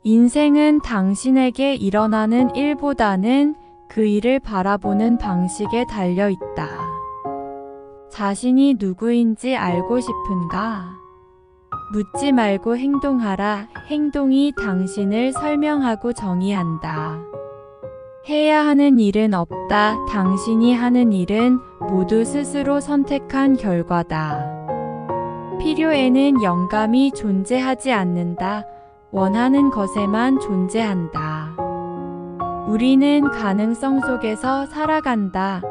인생은 당신에게 일어나는 일보다는 그 일을 바라보는 방식에 달려 있다. 자신이 누구인지 알고 싶은가? 묻지 말고 행동하라. 행동이 당신을 설명하고 정의한다. 해야 하는 일은 없다. 당신이 하는 일은 모두 스스로 선택한 결과다. 필요에는 영감이 존재하지 않는다. 원하는 것에만 존재한다. 우리는 가능성 속에서 살아간다.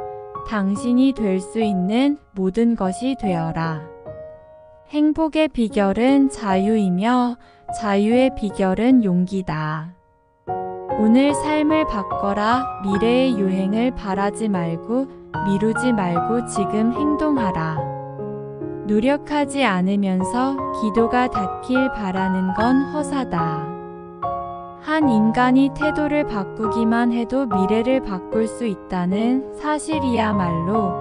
당신이 될 수 있는 모든 것이 되어라. 행복의 비결은 자유이며 자유의 비결은 용기다. 오늘 삶을 바꿔라. 미래의 유행을 바라지 말고 미루지 말고 지금 행동하라. 노력하지 않으면서 기도가 닿길 바라는 건 허사다. 한 인간이 태도를 바꾸기만 해도 미래를 바꿀 수 있다는 사실이야말로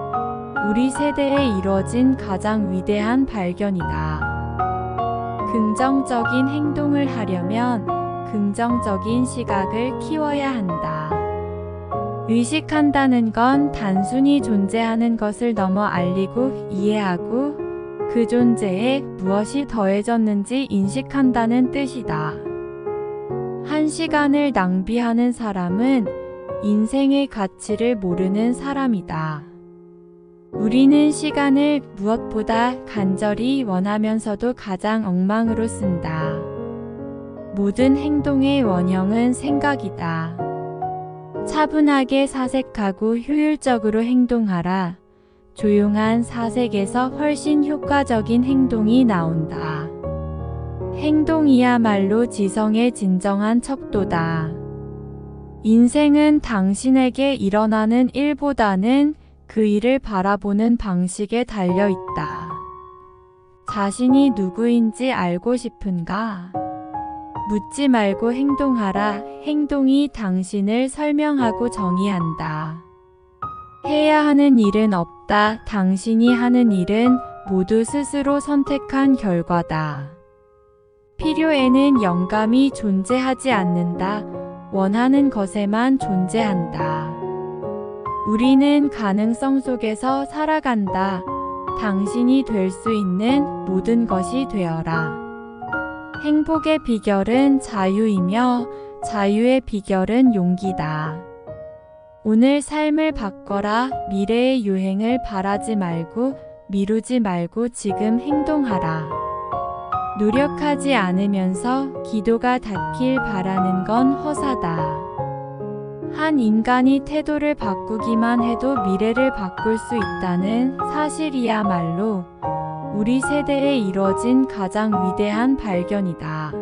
우리 세대에 이뤄진 가장 위대한 발견이다. 긍정적인 행동을 하려면 긍정적인 시각을 키워야 한다. 의식한다는 건 단순히 존재하는 것을 넘어 알리고 이해하고 그 존재에 무엇이 더해졌는지 인식한다는 뜻이다. 한 시간을 낭비하는 사람은 인생의 가치를 모르는 사람이다. 우리는 시간을 무엇보다 간절히 원하면서도 가장 엉망으로 쓴다. 모든 행동의 원형은 생각이다. 차분하게 사색하고 효율적으로 행동하라. 조용한 사색에서 훨씬 효과적인 행동이 나온다. 행동이야말로 지성의 진정한 척도다. 인생은 당신에게 일어나는 일보다는 그 일을 바라보는 방식에 달려 있다. 자신이 누구인지 알고 싶은가? 묻지 말고 행동하라. 행동이 당신을 설명하고 정의한다. 해야 하는 일은 없다. 당신이 하는 일은 모두 스스로 선택한 결과다. 필요에는 영감이 존재하지 않는다. 원하는 것에만 존재한다. 우리는 가능성 속에서 살아간다. 당신이 될 수 있는 모든 것이 되어라. 행복의 비결은 자유이며 자유의 비결은 용기다. 오늘 삶을 바꿔라. 미래의 유행을 바라지 말고 미루지 말고 지금 행동하라. 노력하지 않으면서 기도가 닿길 바라는 건 허사다. 한 인간이 태도를 바꾸기만 해도 미래를 바꿀 수 있다는 사실이야말로 우리 세대에 이뤄진 가장 위대한 발견이다.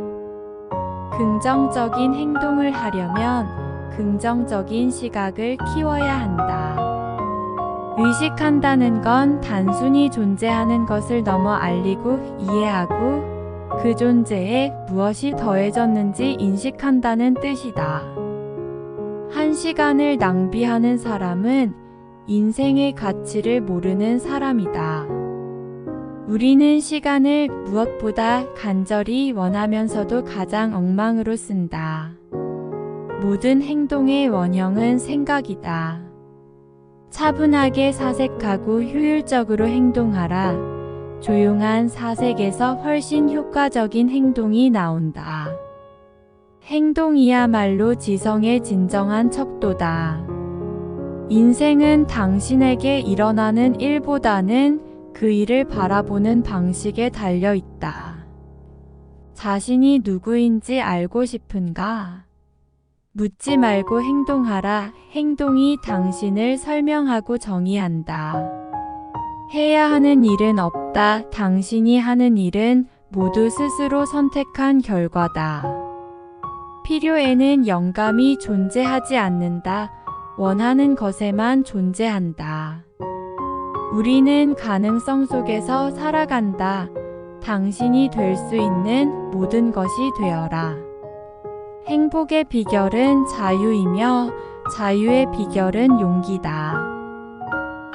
긍정적인 행동을 하려면 긍정적인 시각을 키워야 한다. 의식한다는 건 단순히 존재하는 것을 넘어 알리고 이해하고 그 존재에 무엇이 더해졌는지 인식한다는 뜻이다. 한 시간을 낭비하는 사람은 인생의 가치를 모르는 사람이다. 우리는 시간을 무엇보다 간절히 원하면서도 가장 엉망으로 쓴다. 모든 행동의 원형은 생각이다. 차분하게 사색하고 효율적으로 행동하라. 조용한 사색에서 훨씬 효과적인 행동이 나온다. 행동이야말로 지성의 진정한 척도다. 인생은 당신에게 일어나는 일보다는 그 일을 바라보는 방식에 달려 있다. 자신이 누구인지 알고 싶은가? 묻지 말고 행동하라. 행동이 당신을 설명하고 정의한다. 해야 하는 일은 없다. 당신이 하는 일은 모두 스스로 선택한 결과다. 필요에는 영감이 존재하지 않는다. 원하는 것에만 존재한다. 우리는 가능성 속에서 살아간다. 당신이 될 수 있는 모든 것이 되어라. 행복의 비결은 자유이며 자유의 비결은 용기다.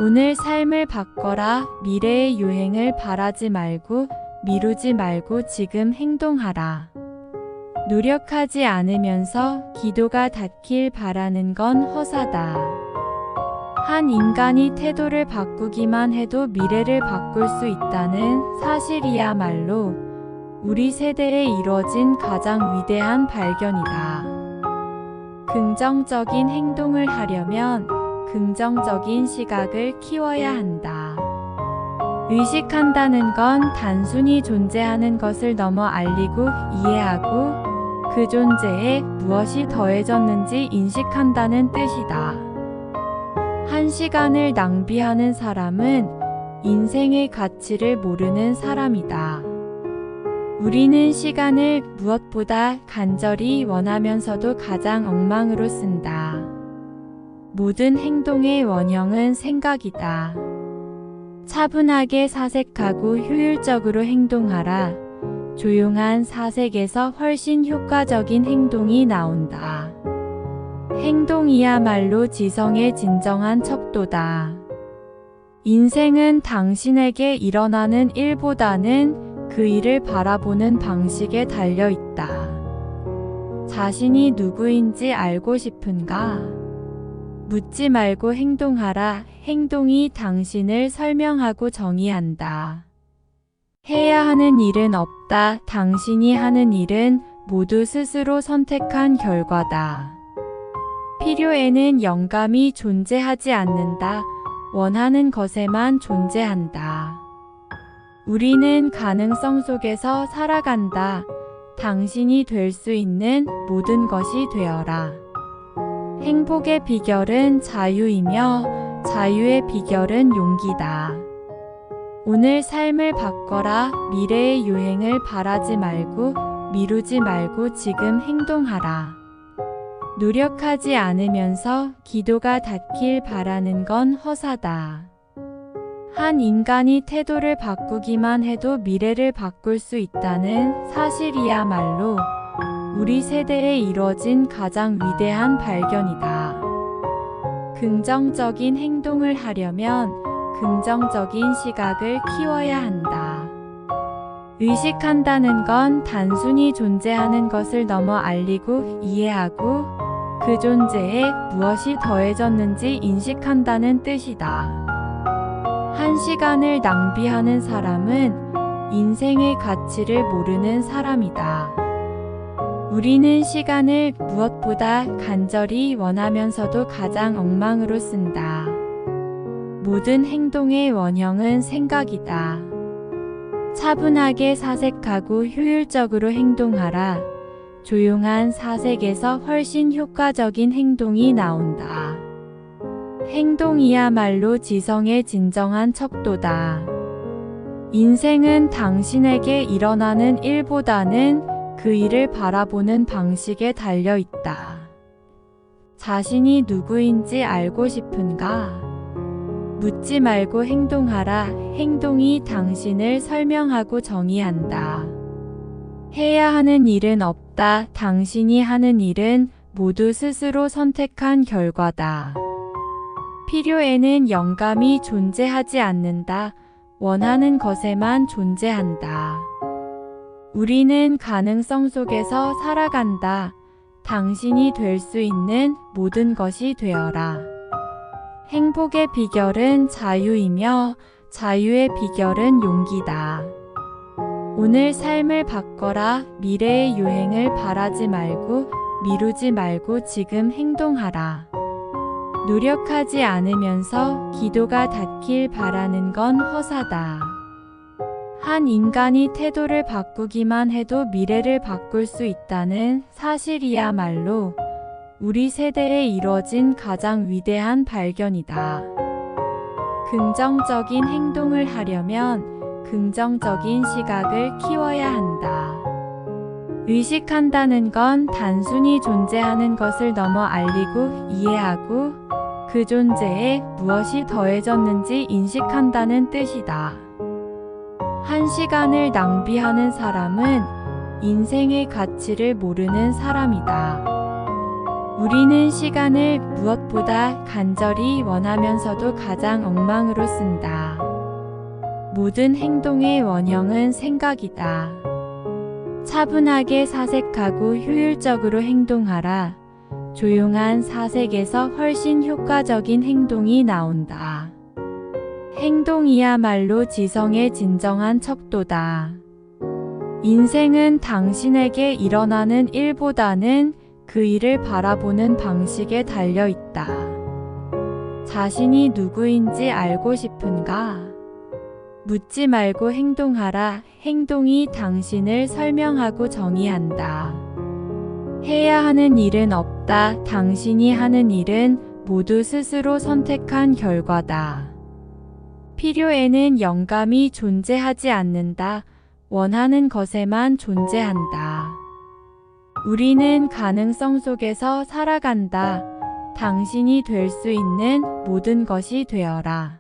오늘 삶을 바꿔라. 미래의 유행을 바라지 말고 미루지 말고 지금 행동하라. 노력하지 않으면서 기도가 닿길 바라는 건 허사다. 한 인간이 태도를 바꾸기만 해도 미래를 바꿀 수 있다는 사실이야말로 우리 세대에 이뤄진 가장 위대한 발견이다. 긍정적인 행동을 하려면 긍정적인 시각을 키워야 한다. 의식한다는 건 단순히 존재하는 것을 넘어 알리고 이해하고 그 존재에 무엇이 더해졌는지 인식한다는 뜻이다. 한 시간을 낭비하는 사람은 인생의 가치를 모르는 사람이다. 우리는 시간을 무엇보다 간절히 원하면서도 가장 엉망으로 쓴다. 모든 행동의 원형은 생각이다. 차분하게 사색하고 효율적으로 행동하라. 조용한 사색에서 훨씬 효과적인 행동이 나온다. 행동이야말로 지성의 진정한 척도다. 인생은 당신에게 일어나는 일보다는 그 일을 바라보는 방식에 달려 있다. 자신이 누구인지 알고 싶은가? 묻지 말고 행동하라. 행동이 당신을 설명하고 정의한다. 해야 하는 일은 없다. 당신이 하는 일은 모두 스스로 선택한 결과다. 필요에는 영감이 존재하지 않는다. 원하는 것에만 존재한다. 우리는 가능성 속에서 살아간다. 당신이 될 수 있는 모든 것이 되어라. 행복의 비결은 자유이며 자유의 비결은 용기다. 오늘 삶을 바꿔라. 미래의 유행을 바라지 말고 미루지 말고 지금 행동하라. 노력하지 않으면서 기도가 닿길 바라는 건 허사다. 한 인간이 태도를 바꾸기만 해도 미래를 바꿀 수 있다는 사실이야말로 우리 세대에 이뤄진 가장 위대한 발견이다. 긍정적인 행동을 하려면 긍정적인 시각을 키워야 한다. 의식한다는 건 단순히 존재하는 것을 넘어 알리고 이해하고 그 존재에 무엇이 더해졌는지 인식한다는 뜻이다. 한 시간을 낭비하는 사람은 인생의 가치를 모르는 사람이다. 우리는 시간을 무엇보다 간절히 원하면서도 가장 엉망으로 쓴다. 모든 행동의 원형은 생각이다. 차분하게 사색하고 효율적으로 행동하라. 조용한 사색에서 훨씬 효과적인 행동이 나온다. 행동이야말로 지성의 진정한 척도다. 인생은 당신에게 일어나는 일보다는 그 일을 바라보는 방식에 달려 있다. 자신이 누구인지 알고 싶은가? 묻지 말고 행동하라. 행동이 당신을 설명하고 정의한다. 해야 하는 일은 없다. 당신이 하는 일은 모두 스스로 선택한 결과다. 필요에는 영감이 존재하지 않는다. 원하는 것에만 존재한다. 우리는 가능성 속에서 살아간다. 당신이 될 수 있는 모든 것이 되어라. 행복의 비결은 자유이며 자유의 비결은 용기다. 오늘 삶을 바꿔라. 미래의 유행을 바라지 말고 미루지 말고 지금 행동하라. 노력하지 않으면서 기도가 닿길 바라는 건 허사다. 한 인간이 태도를 바꾸기만 해도 미래를 바꿀 수 있다는 사실이야말로 우리 세대에 이뤄진 가장 위대한 발견이다. 긍정적인 행동을 하려면 긍정적인 시각을 키워야 한다. 의식한다는 건 단순히 존재하는 것을 넘어 알리고 이해하고 그 존재에 무엇이 더해졌는지 인식한다는 뜻이다. 한 시간을 낭비하는 사람은 인생의 가치를 모르는 사람이다. 우리는 시간을 무엇보다 간절히 원하면서도 가장 엉망으로 쓴다. 모든 행동의 원형은 생각이다. 차분하게 사색하고 효율적으로 행동하라. 조용한 사색에서 훨씬 효과적인 행동이 나온다. 행동이야말로 지성의 진정한 척도다. 인생은 당신에게 일어나는 일보다는 그 일을 바라보는 방식에 달려 있다. 자신이 누구인지 알고 싶은가? 묻지 말고 행동하라. 행동이 당신을 설명하고 정의한다. 해야 하는 일은 없다. 당신이 하는 일은 모두 스스로 선택한 결과다. 필요에는 영감이 존재하지 않는다. 원하는 것에만 존재한다. 우리는 가능성 속에서 살아간다. 당신이 될 수 있는 모든 것이 되어라.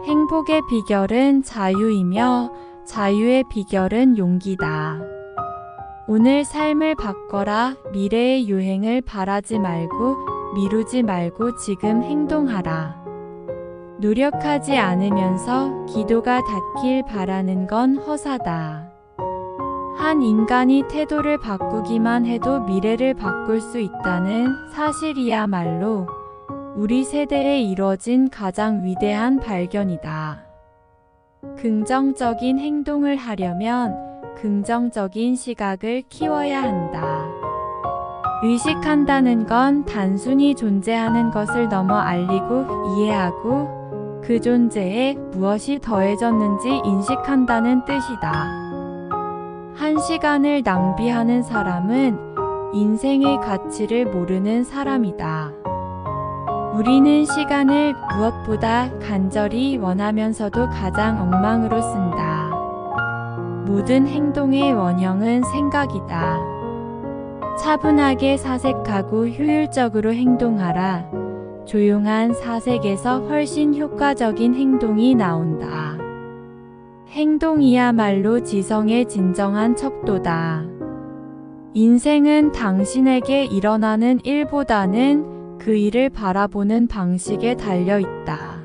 행복의 비결은 자유이며 자유의 비결은 용기다. 오늘 삶을 바꿔라. 미래의 유행을 바라지 말고 미루지 말고 지금 행동하라. 노력하지 않으면서 기도가 닿길 바라는 건 허사다. 한 인간이 태도를 바꾸기만 해도 미래를 바꿀 수 있다는 사실이야말로 우리 세대에 이뤄진 가장 위대한 발견이다. 긍정적인 행동을 하려면 긍정적인 시각을 키워야 한다. 의식한다는 건 단순히 존재하는 것을 넘어 알리고 이해하고 그 존재에 무엇이 더해졌는지 인식한다는 뜻이다. 한 시간을 낭비하는 사람은 인생의 가치를 모르는 사람이다. 우리는 시간을 무엇보다 간절히 원하면서도 가장 엉망으로 쓴다. 모든 행동의 원형은 생각이다. 차분하게 사색하고 효율적으로 행동하라. 조용한 사색에서 훨씬 효과적인 행동이 나온다. 행동이야말로 지성의 진정한 척도다. 인생은 당신에게 일어나는 일보다는 그 일을 바라보는 방식에 달려 있다.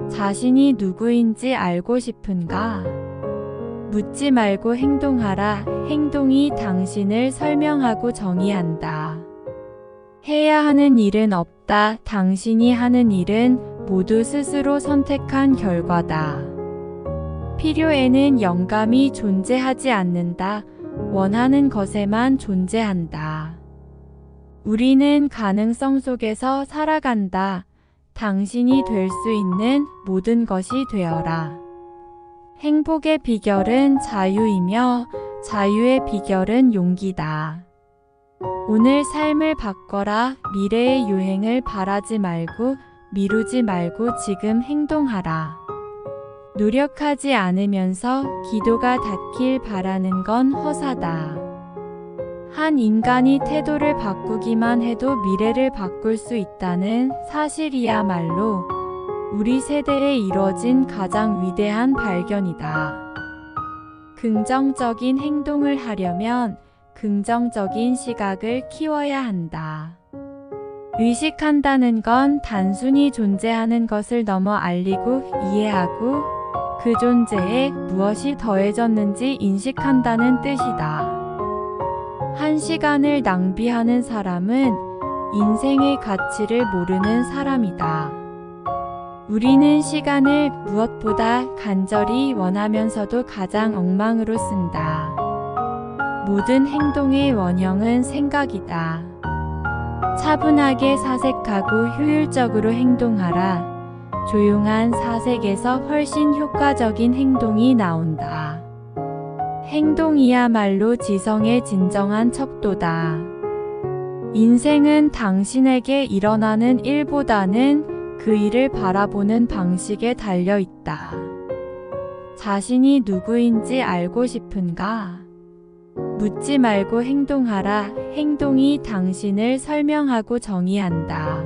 자신이 누구인지 알고 싶은가? 묻지 말고 행동하라. 행동이 당신을 설명하고 정의한다. 해야 하는 일은 없다. 당신이 하는 일은 모두 스스로 선택한 결과다. 필요에는 영감이 존재하지 않는다. 원하는 것에만 존재한다. 우리는 가능성 속에서 살아간다. 당신이 될 수 있는 모든 것이 되어라. 행복의 비결은 자유이며 자유의 비결은 용기다. 오늘 삶을 바꿔라. 미래의 유행을 바라지 말고 미루지 말고 지금 행동하라. 노력하지 않으면서 기도가 닿길 바라는 건 허사다. 한 인간이 태도를 바꾸기만 해도 미래를 바꿀 수 있다는 사실이야말로 우리 세대에 이뤄진 가장 위대한 발견이다. 긍정적인 행동을 하려면 긍정적인 시각을 키워야 한다. 의식한다는 건 단순히 존재하는 것을 넘어 알리고 이해하고 그 존재에 무엇이 더해졌는지 인식한다는 뜻이다. 한 시간을 낭비하는 사람은 인생의 가치를 모르는 사람이다. 우리는 시간을 무엇보다 간절히 원하면서도 가장 엉망으로 쓴다. 모든 행동의 원형은 생각이다. 차분하게 사색하고 효율적으로 행동하라. 조용한 사색에서 훨씬 효과적인 행동이 나온다. 행동이야말로 지성의 진정한 척도다. 인생은 당신에게 일어나는 일보다는 그 일을 바라보는 방식에 달려 있다. 자신이 누구인지 알고 싶은가? 묻지 말고 행동하라. 행동이 당신을 설명하고 정의한다.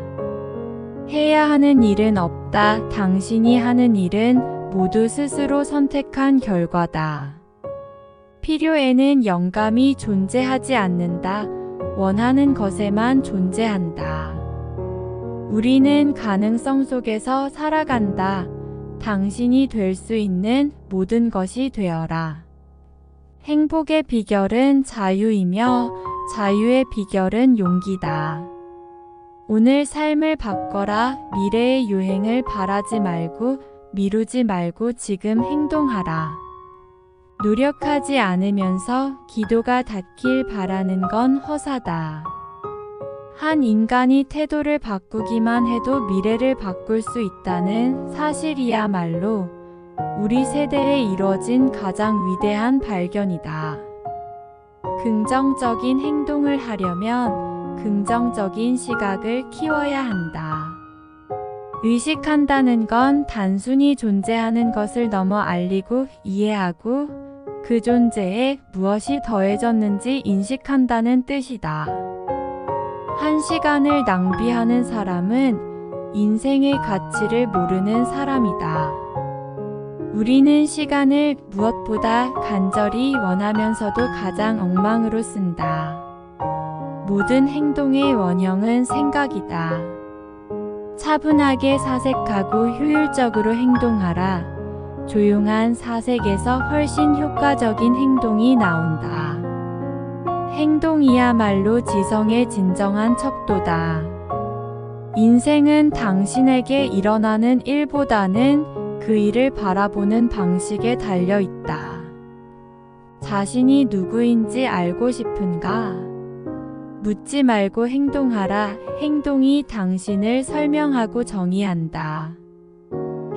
해야 하는 일은 없다. 당신이 하는 일은 모두 스스로 선택한 결과다. 필요에는 영감이 존재하지 않는다. 원하는 것에만 존재한다. 우리는 가능성 속에서 살아간다. 당신이 될 수 있는 모든 것이 되어라. 행복의 비결은 자유이며 자유의 비결은 용기다. 오늘 삶을 바꿔라. 미래의 유행을 바라지 말고 미루지 말고 지금 행동하라. 노력하지 않으면서 기도가 닿길 바라는 건 허사다. 한 인간이 태도를 바꾸기만 해도 미래를 바꿀 수 있다는 사실이야말로 우리 세대에 이뤄진 가장 위대한 발견이다. 긍정적인 행동을 하려면 긍정적인 시각을 키워야 한다. 의식한다는 건 단순히 존재하는 것을 넘어 알리고 이해하고 그 존재에 무엇이 더해졌는지 인식한다는 뜻이다. 한 시간을 낭비하는 사람은 인생의 가치를 모르는 사람이다. 우리는 시간을 무엇보다 간절히 원하면서도 가장 엉망으로 쓴다. 모든 행동의 원형은 생각이다. 차분하게 사색하고 효율적으로 행동하라. 조용한 사색에서 훨씬 효과적인 행동이 나온다. 행동이야말로 지성의 진정한 척도다. 인생은 당신에게 일어나는 일보다는 그 일을 바라보는 방식에 달려 있다. 자신이 누구인지 알고 싶은가? 묻지 말고 행동하라. 행동이 당신을 설명하고 정의한다.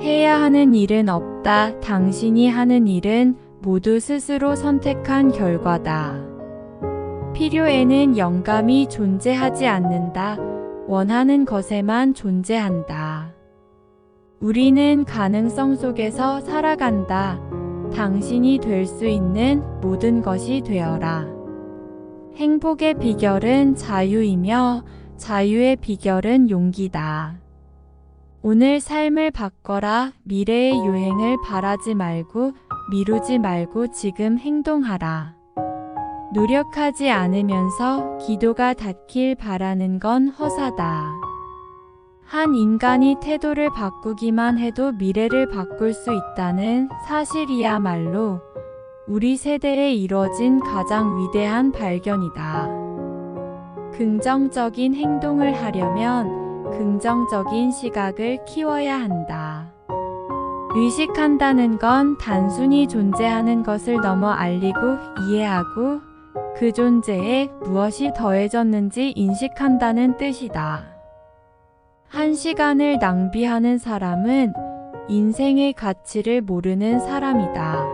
해야 하는 일은 없다. 당신이 하는 일은 모두 스스로 선택한 결과다. 필요에는 영감이 존재하지 않는다. 원하는 것에만 존재한다. 우리는 가능성 속에서 살아간다. 당신이 될 수 있는 모든 것이 되어라. 행복의 비결은 자유이며 자유의 비결은 용기다. 오늘 삶을 바꿔라. 미래의 유행을 바라지 말고 미루지 말고 지금 행동하라. 노력하지 않으면서 기도가 닿길 바라는 건 허사다. 한 인간이 태도를 바꾸기만 해도 미래를 바꿀 수 있다는 사실이야말로 우리 세대에 이뤄진 가장 위대한 발견이다. 긍정적인 행동을 하려면 긍정적인 시각을 키워야 한다. 의식한다는 건 단순히 존재하는 것을 넘어 알리고 이해하고 그 존재에 무엇이 더해졌는지 인식한다는 뜻이다. 한 시간을 낭비하는 사람은 인생의 가치를 모르는 사람이다.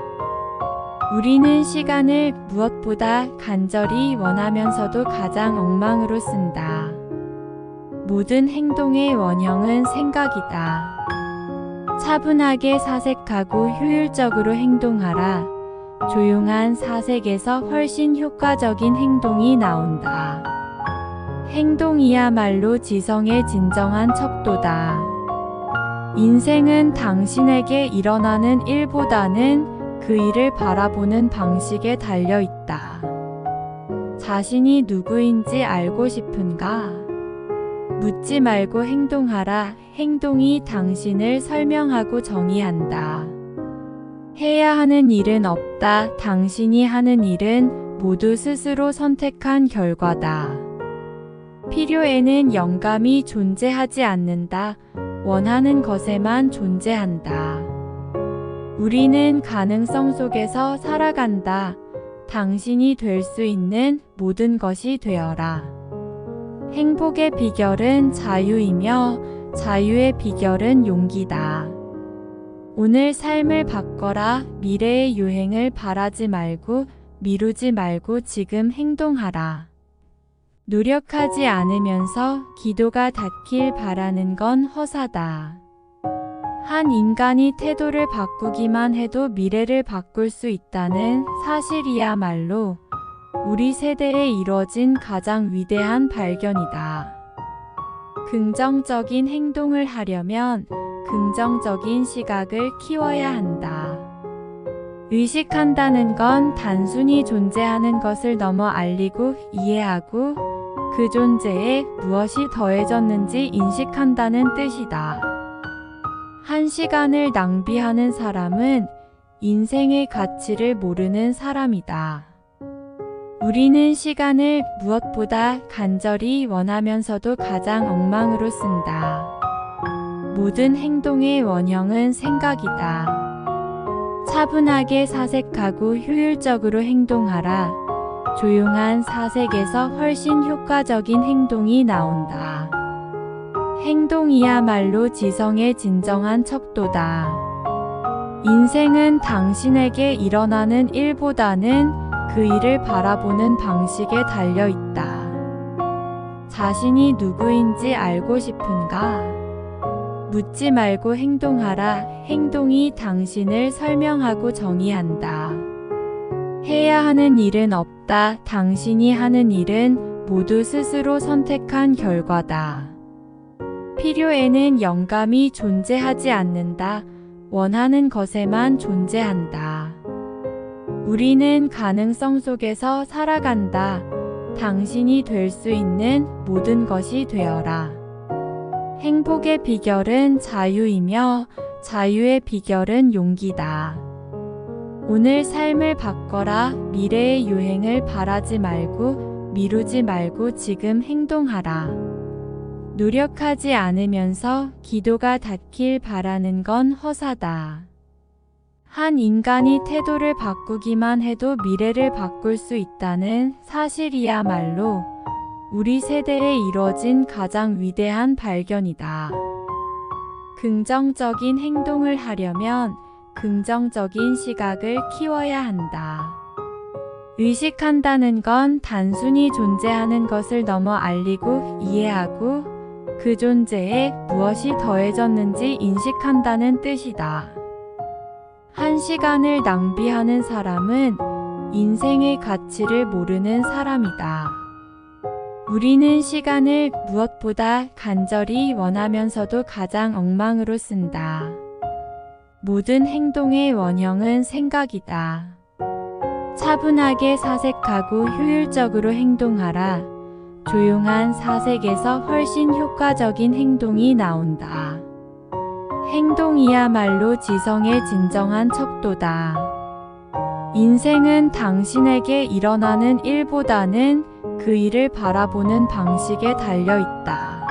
우리는 시간을 무엇보다 간절히 원하면서도 가장 엉망으로 쓴다. 모든 행동의 원형은 생각이다. 차분하게 사색하고 효율적으로 행동하라. 조용한 사색에서 훨씬 효과적인 행동이 나온다. 행동이야말로 지성의 진정한 척도다. 인생은 당신에게 일어나는 일보다는 그 일을 바라보는 방식에 달려 있다. 자신이 누구인지 알고 싶은가? 묻지 말고 행동하라. 행동이 당신을 설명하고 정의한다. 해야 하는 일은 없다. 당신이 하는 일은 모두 스스로 선택한 결과다. 필요에는 영감이 존재하지 않는다. 원하는 것에만 존재한다. 우리는 가능성 속에서 살아간다. 당신이 될 수 있는 모든 것이 되어라. 행복의 비결은 자유이며 자유의 비결은 용기다. 오늘 삶을 바꿔라. 미래의 유행을 바라지 말고 미루지 말고 지금 행동하라. 노력하지 않으면서 기도가 닿길 바라는 건 허사다. 한 인간이 태도를 바꾸기만 해도 미래를 바꿀 수 있다는 사실이야말로 우리 세대에 이뤄진 가장 위대한 발견이다. 긍정적인 행동을 하려면 긍정적인 시각을 키워야 한다. 의식한다는 건 단순히 존재하는 것을 넘어 알리고 이해하고 그 존재에 무엇이 더해졌는지 인식한다는 뜻이다. 한 시간을 낭비하는 사람은 인생의 가치를 모르는 사람이다. 우리는 시간을 무엇보다 간절히 원하면서도 가장 엉망으로 쓴다. 모든 행동의 원형은 생각이다. 차분하게 사색하고 효율적으로 행동하라. 조용한 사색에서 훨씬 효과적인 행동이 나온다. 행동이야말로 지성의 진정한 척도다. 인생은 당신에게 일어나는 일보다는 그 일을 바라보는 방식에 달려 있다. 자신이 누구인지 알고 싶은가? 묻지 말고 행동하라. 행동이 당신을 설명하고 정의한다. 해야 하는 일은 없다. 당신이 하는 일은 모두 스스로 선택한 결과다. 필요에는 영감이 존재하지 않는다. 원하는 것에만 존재한다. 우리는 가능성 속에서 살아간다. 당신이 될 수 있는 모든 것이 되어라. 행복의 비결은 자유이며 자유의 비결은 용기다. 오늘 삶을 바꿔라. 미래의 유행을 바라지 말고 미루지 말고 지금 행동하라. 노력하지 않으면서 기도가 닿길 바라는 건 허사다. 한 인간이 태도를 바꾸기만 해도 미래를 바꿀 수 있다는 사실이야말로 우리 세대에 이뤄진 가장 위대한 발견이다. 긍정적인 행동을 하려면 긍정적인 시각을 키워야 한다. 의식한다는 건 단순히 존재하는 것을 넘어 알리고 이해하고 그 존재에 무엇이 더해졌는지 인식한다는 뜻이다. 한 시간을 낭비하는 사람은 인생의 가치를 모르는 사람이다. 우리는 시간을 무엇보다 간절히 원하면서도 가장 엉망으로 쓴다. 모든 행동의 원형은 생각이다. 차분하게 사색하고 효율적으로 행동하라. 조용한 사색에서 훨씬 효과적인 행동이 나온다. 행동이야말로 지성의 진정한 척도다. 인생은 당신에게 일어나는 일보다는 그 일을 바라보는 방식에 달려 있다.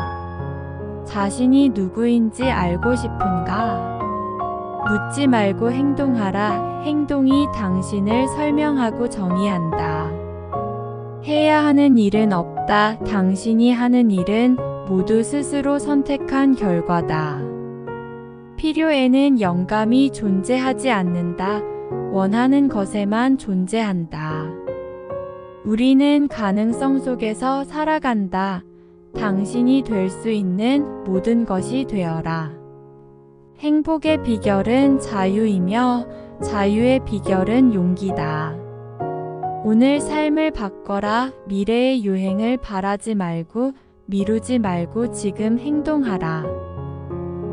자신이 누구인지 알고 싶은가? 묻지 말고 행동하라. 행동이 당신을 설명하고 정의한다. 해야 하는 일은 없다. 당신이 하는 일은 모두 스스로 선택한 결과다. 필요에는 영감이 존재하지 않는다. 원하는 것에만 존재한다. 우리는 가능성 속에서 살아간다. 당신이 될 수 있는 모든 것이 되어라. 행복의 비결은 자유이며 자유의 비결은 용기다. 오늘 삶을 바꿔라. 미래의 유행을 바라지 말고 미루지 말고 지금 행동하라.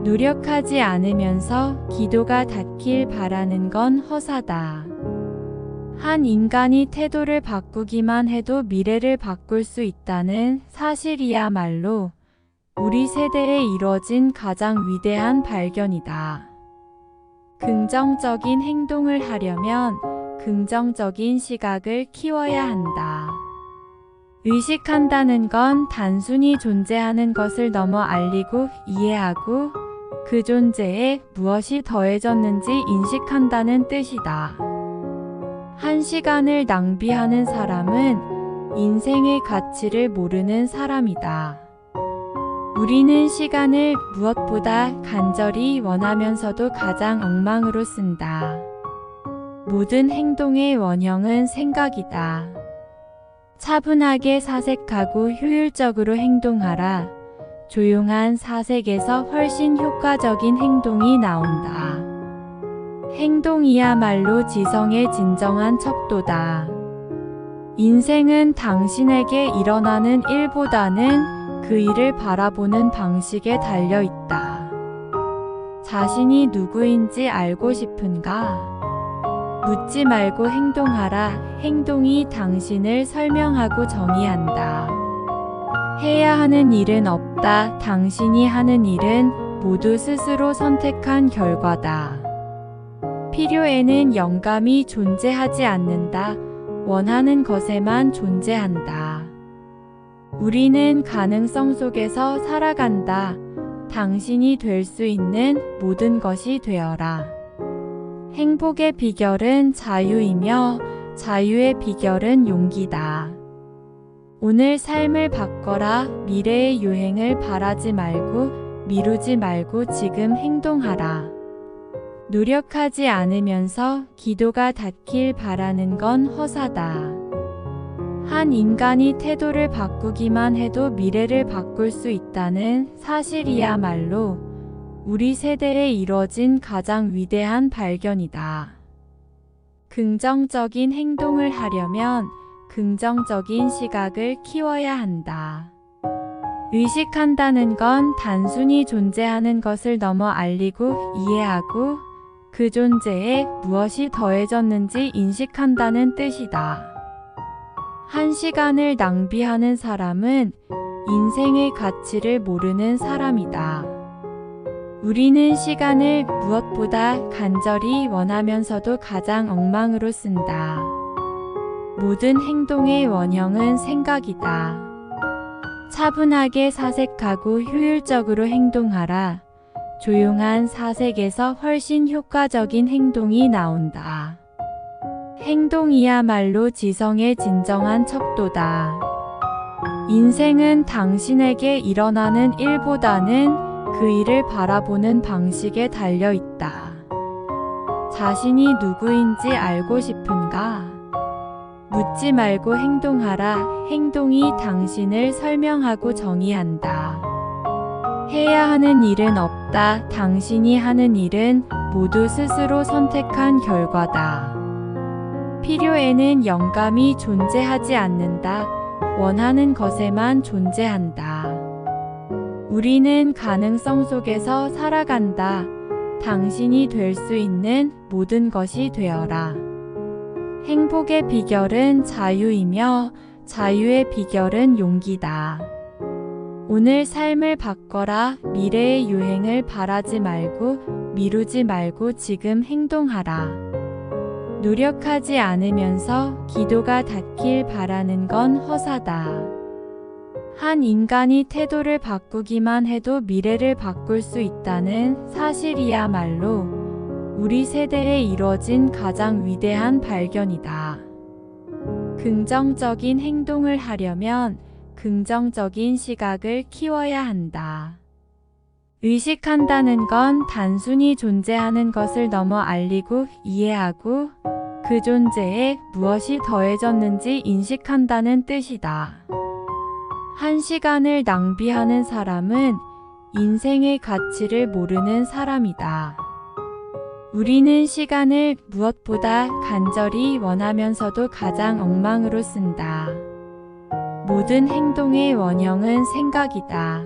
노력하지 않으면서 기도가 닿길 바라는 건 허사다. 한 인간이 태도를 바꾸기만 해도 미래를 바꿀 수 있다는 사실이야말로 우리 세대에 이뤄진 가장 위대한 발견이다. 긍정적인 행동을 하려면 긍정적인 시각을 키워야 한다. 의식한다는 건 단순히 존재하는 것을 넘어 알리고 이해하고 그 존재에 무엇이 더해졌는지 인식한다는 뜻이다. 한 시간을 낭비하는 사람은 인생의 가치를 모르는 사람이다. 우리는 시간을 무엇보다 간절히 원하면서도 가장 엉망으로 쓴다. 모든 행동의 원형은 생각이다. 차분하게 사색하고 효율적으로 행동하라. 조용한 사색에서 훨씬 효과적인 행동이 나온다. 행동이야말로 지성의 진정한 척도다. 인생은 당신에게 일어나는 일보다는 그 일을 바라보는 방식에 달려 있다. 자신이 누구인지 알고 싶은가? 묻지 말고 행동하라. 행동이 당신을 설명하고 정의한다. 해야 하는 일은 없다. 당신이 하는 일은 모두 스스로 선택한 결과다. 필요에는 영감이 존재하지 않는다. 원하는 것에만 존재한다. 우리는 가능성 속에서 살아간다. 당신이 될 수 있는 모든 것이 되어라. 행복의 비결은 자유이며 자유의 비결은 용기다. 오늘 삶을 바꿔라. 미래의 유행을 바라지 말고 미루지 말고 지금 행동하라. 노력하지 않으면서 기도가 닿길 바라는 건 허사다. 한 인간이 태도를 바꾸기만 해도 미래를 바꿀 수 있다는 사실이야말로 우리 세대에 이뤄진 가장 위대한 발견이다. 긍정적인 행동을 하려면 긍정적인 시각을 키워야 한다. 의식한다는 건 단순히 존재하는 것을 넘어 알리고 이해하고 그 존재에 무엇이 더해졌는지 인식한다는 뜻이다. 한 시간을 낭비하는 사람은 인생의 가치를 모르는 사람이다. 우리는 시간을 무엇보다 간절히 원하면서도 가장 엉망으로 쓴다. 모든 행동의 원형은 생각이다. 차분하게 사색하고 효율적으로 행동하라. 조용한 사색에서 훨씬 효과적인 행동이 나온다. 행동이야말로 지성의 진정한 척도다. 인생은 당신에게 일어나는 일보다는 그 일을 바라보는 방식에 달려 있다. 자신이 누구인지 알고 싶은가? 묻지 말고 행동하라. 행동이 당신을 설명하고 정의한다. 해야 하는 일은 없다. 당신이 하는 일은 모두 스스로 선택한 결과다. 필요에는 영감이 존재하지 않는다. 원하는 것에만 존재한다. 우리는 가능성 속에서 살아간다. 당신이 될 수 있는 모든 것이 되어라. 행복의 비결은 자유이며 자유의 비결은 용기다. 오늘 삶을 바꿔라. 미래의 유행을 바라지 말고 미루지 말고 지금 행동하라. 노력하지 않으면서 기도가 닿길 바라는 건 허사다. 한 인간이 태도를 바꾸기만 해도 미래를 바꿀 수 있다는 사실이야말로 우리 세대에 이뤄진 가장 위대한 발견이다. 긍정적인 행동을 하려면 긍정적인 시각을 키워야 한다. 의식한다는 건 단순히 존재하는 것을 넘어 알리고 이해하고 그 존재에 무엇이 더해졌는지 인식한다는 뜻이다. 한 시간을 낭비하는 사람은 인생의 가치를 모르는 사람이다. 우리는 시간을 무엇보다 간절히 원하면서도 가장 엉망으로 쓴다. 모든 행동의 원형은 생각이다.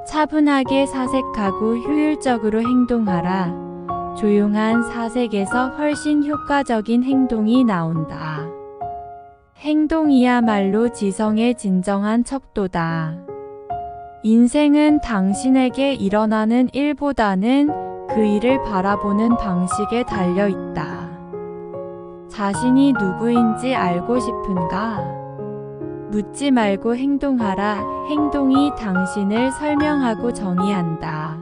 차분하게 사색하고 효율적으로 행동하라. 조용한 사색에서 훨씬 효과적인 행동이 나온다. 행동이야말로 지성의 진정한 척도다. 인생은 당신에게 일어나는 일보다는 그 일을 바라보는 방식에 달려 있다. 자신이 누구인지 알고 싶은가? 묻지 말고 행동하라. 행동이 당신을 설명하고 정의한다.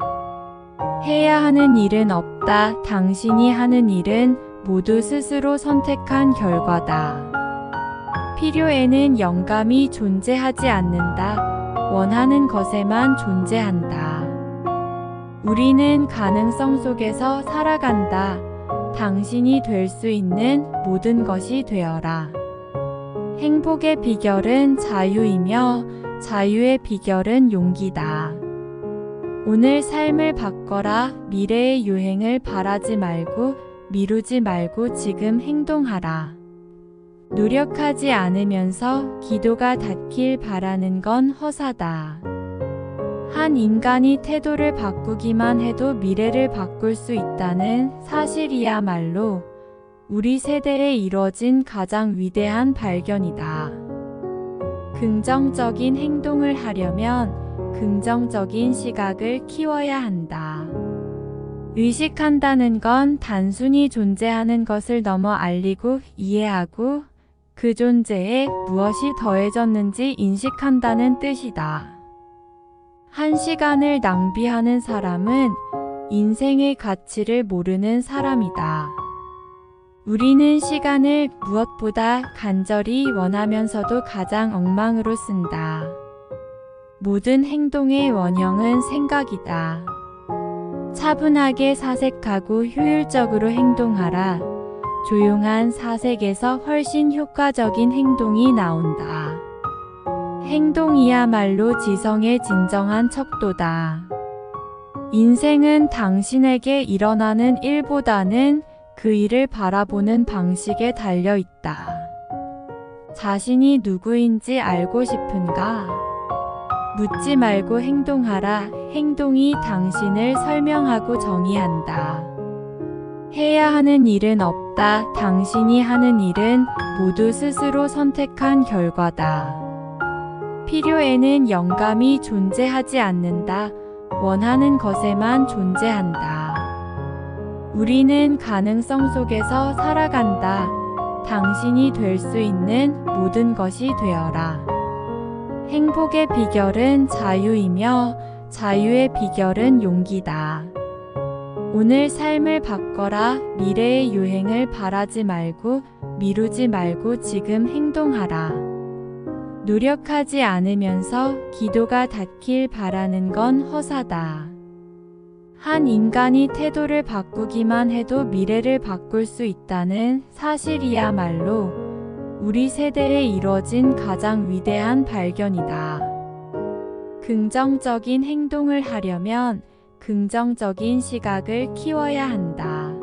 해야 하는 일은 없다. 당신이 하는 일은 모두 스스로 선택한 결과다. 필요에는 영감이 존재하지 않는다. 원하는 것에만 존재한다. 우리는 가능성 속에서 살아간다. 당신이 될 수 있는 모든 것이 되어라. 행복의 비결은 자유이며 자유의 비결은 용기다. 오늘 삶을 바꿔라. 미래의 유행을 바라지 말고 미루지 말고 지금 행동하라. 노력하지 않으면서 기도가 닿길 바라는 건 허사다. 한 인간이 태도를 바꾸기만 해도 미래를 바꿀 수 있다는 사실이야말로 우리 세대에 이뤄진 가장 위대한 발견이다. 긍정적인 행동을 하려면 긍정적인 시각을 키워야 한다. 의식한다는 건 단순히 존재하는 것을 넘어 알리고 이해하고 그 존재에 무엇이 더해졌는지 인식한다는 뜻이다. 한 시간을 낭비하는 사람은 인생의 가치를 모르는 사람이다. 우리는 시간을 무엇보다 간절히 원하면서도 가장 엉망으로 쓴다. 모든 행동의 원형은 생각이다. 차분하게 사색하고 효율적으로 행동하라. 조용한 사색에서 훨씬 효과적인 행동이 나온다. 행동이야말로 지성의 진정한 척도다. 인생은 당신에게 일어나는 일보다는 그 일을 바라보는 방식에 달려 있다. 자신이 누구인지 알고 싶은가? 묻지 말고 행동하라. 행동이 당신을 설명하고 정의한다. 해야 하는 일은 없다. 당신이 하는 일은 모두 스스로 선택한 결과다. 필요에는 영감이 존재하지 않는다. 원하는 것에만 존재한다. 우리는 가능성 속에서 살아간다. 당신이 될 수 있는 모든 것이 되어라. 행복의 비결은 자유이며 자유의 비결은 용기다. 오늘 삶을 바꿔라. 미래의 유행을 바라지 말고 미루지 말고 지금 행동하라. 노력하지 않으면서 기도가 닿길 바라는 건 허사다. 한 인간이 태도를 바꾸기만 해도 미래를 바꿀 수 있다는 사실이야말로 우리 세대에 이뤄진 가장 위대한 발견이다. 긍정적인 행동을 하려면 긍정적인 시각을 키워야 한다.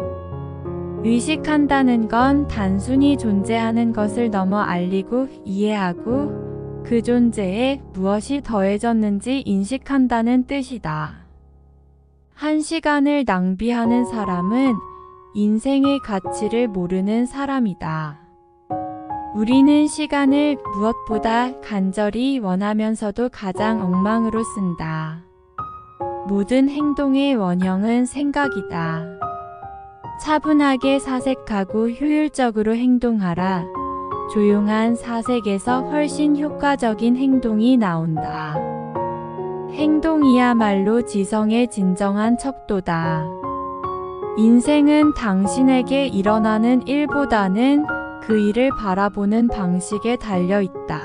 의식한다는 건 단순히 존재하는 것을 넘어 알리고 이해하고 그 존재에 무엇이 더해졌는지 인식한다는 뜻이다. 한 시간을 낭비하는 사람은 인생의 가치를 모르는 사람이다. 우리는 시간을 무엇보다 간절히 원하면서도 가장 엉망으로 쓴다. 모든 행동의 원형은 생각이다. 차분하게 사색하고 효율적으로 행동하라. 조용한 사색에서 훨씬 효과적인 행동이 나온다. 행동이야말로 지성의 진정한 척도다. 인생은 당신에게 일어나는 일보다는 그 일을 바라보는 방식에 달려 있다.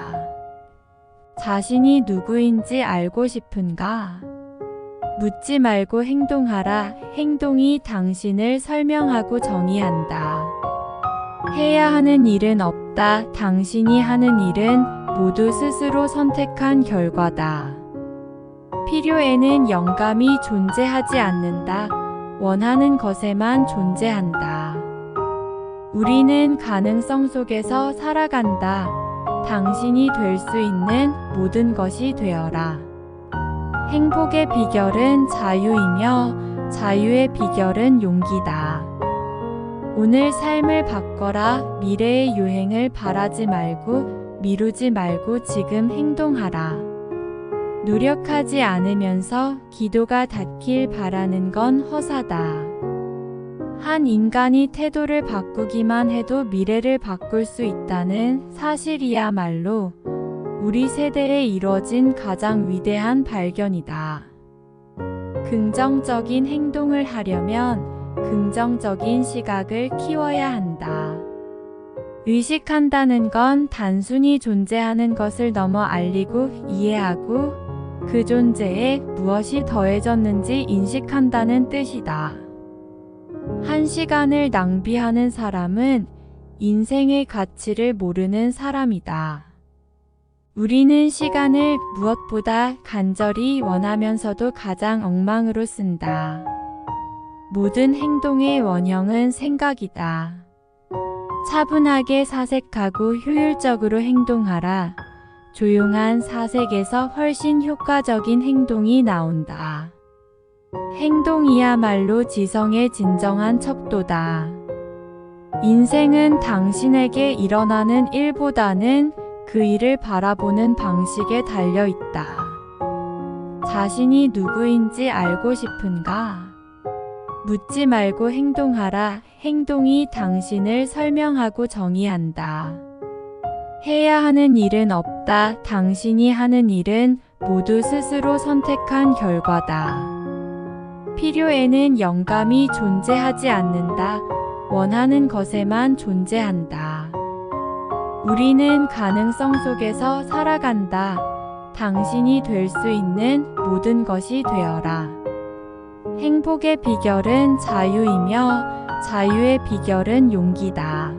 자신이 누구인지 알고 싶은가? 묻지 말고 행동하라. 행동이 당신을 설명하고 정의한다. 해야 하는 일은 없다. 당신이 하는 일은 모두 스스로 선택한 결과다. 필요에는 영감이 존재하지 않는다. 원하는 것에만 존재한다. 우리는 가능성 속에서 살아간다. 당신이 될 수 있는 모든 것이 되어라. 행복의 비결은 자유이며 자유의 비결은 용기다. 오늘 삶을 바꿔라. 미래의 유행을 바라지 말고 미루지 말고 지금 행동하라. 노력하지 않으면서 기도가 닿길 바라는 건 허사다. 한 인간이 태도를 바꾸기만 해도 미래를 바꿀 수 있다는 사실이야말로 우리 세대에 이뤄진 가장 위대한 발견이다. 긍정적인 행동을 하려면 긍정적인 시각을 키워야 한다. 의식한다는 건 단순히 존재하는 것을 넘어 알리고 이해하고 그 존재에 무엇이 더해졌는지 인식한다는 뜻이다. 한 시간을 낭비하는 사람은 인생의 가치를 모르는 사람이다. 우리는 시간을 무엇보다 간절히 원하면서도 가장 엉망으로 쓴다. 모든 행동의 원형은 생각이다. 차분하게 사색하고 효율적으로 행동하라. 조용한 사색에서 훨씬 효과적인 행동이 나온다. 행동이야말로 지성의 진정한 척도다. 인생은 당신에게 일어나는 일보다는 그 일을 바라보는 방식에 달려 있다. 자신이 누구인지 알고 싶은가? 묻지 말고 행동하라. 행동이 당신을 설명하고 정의한다. 해야 하는 일은 없다. 당신이 하는 일은 모두 스스로 선택한 결과다. 필요에는 영감이 존재하지 않는다. 원하는 것에만 존재한다. 우리는 가능성 속에서 살아간다. 당신이 될 수 있는 모든 것이 되어라. 행복의 비결은 자유이며 자유의 비결은 용기다.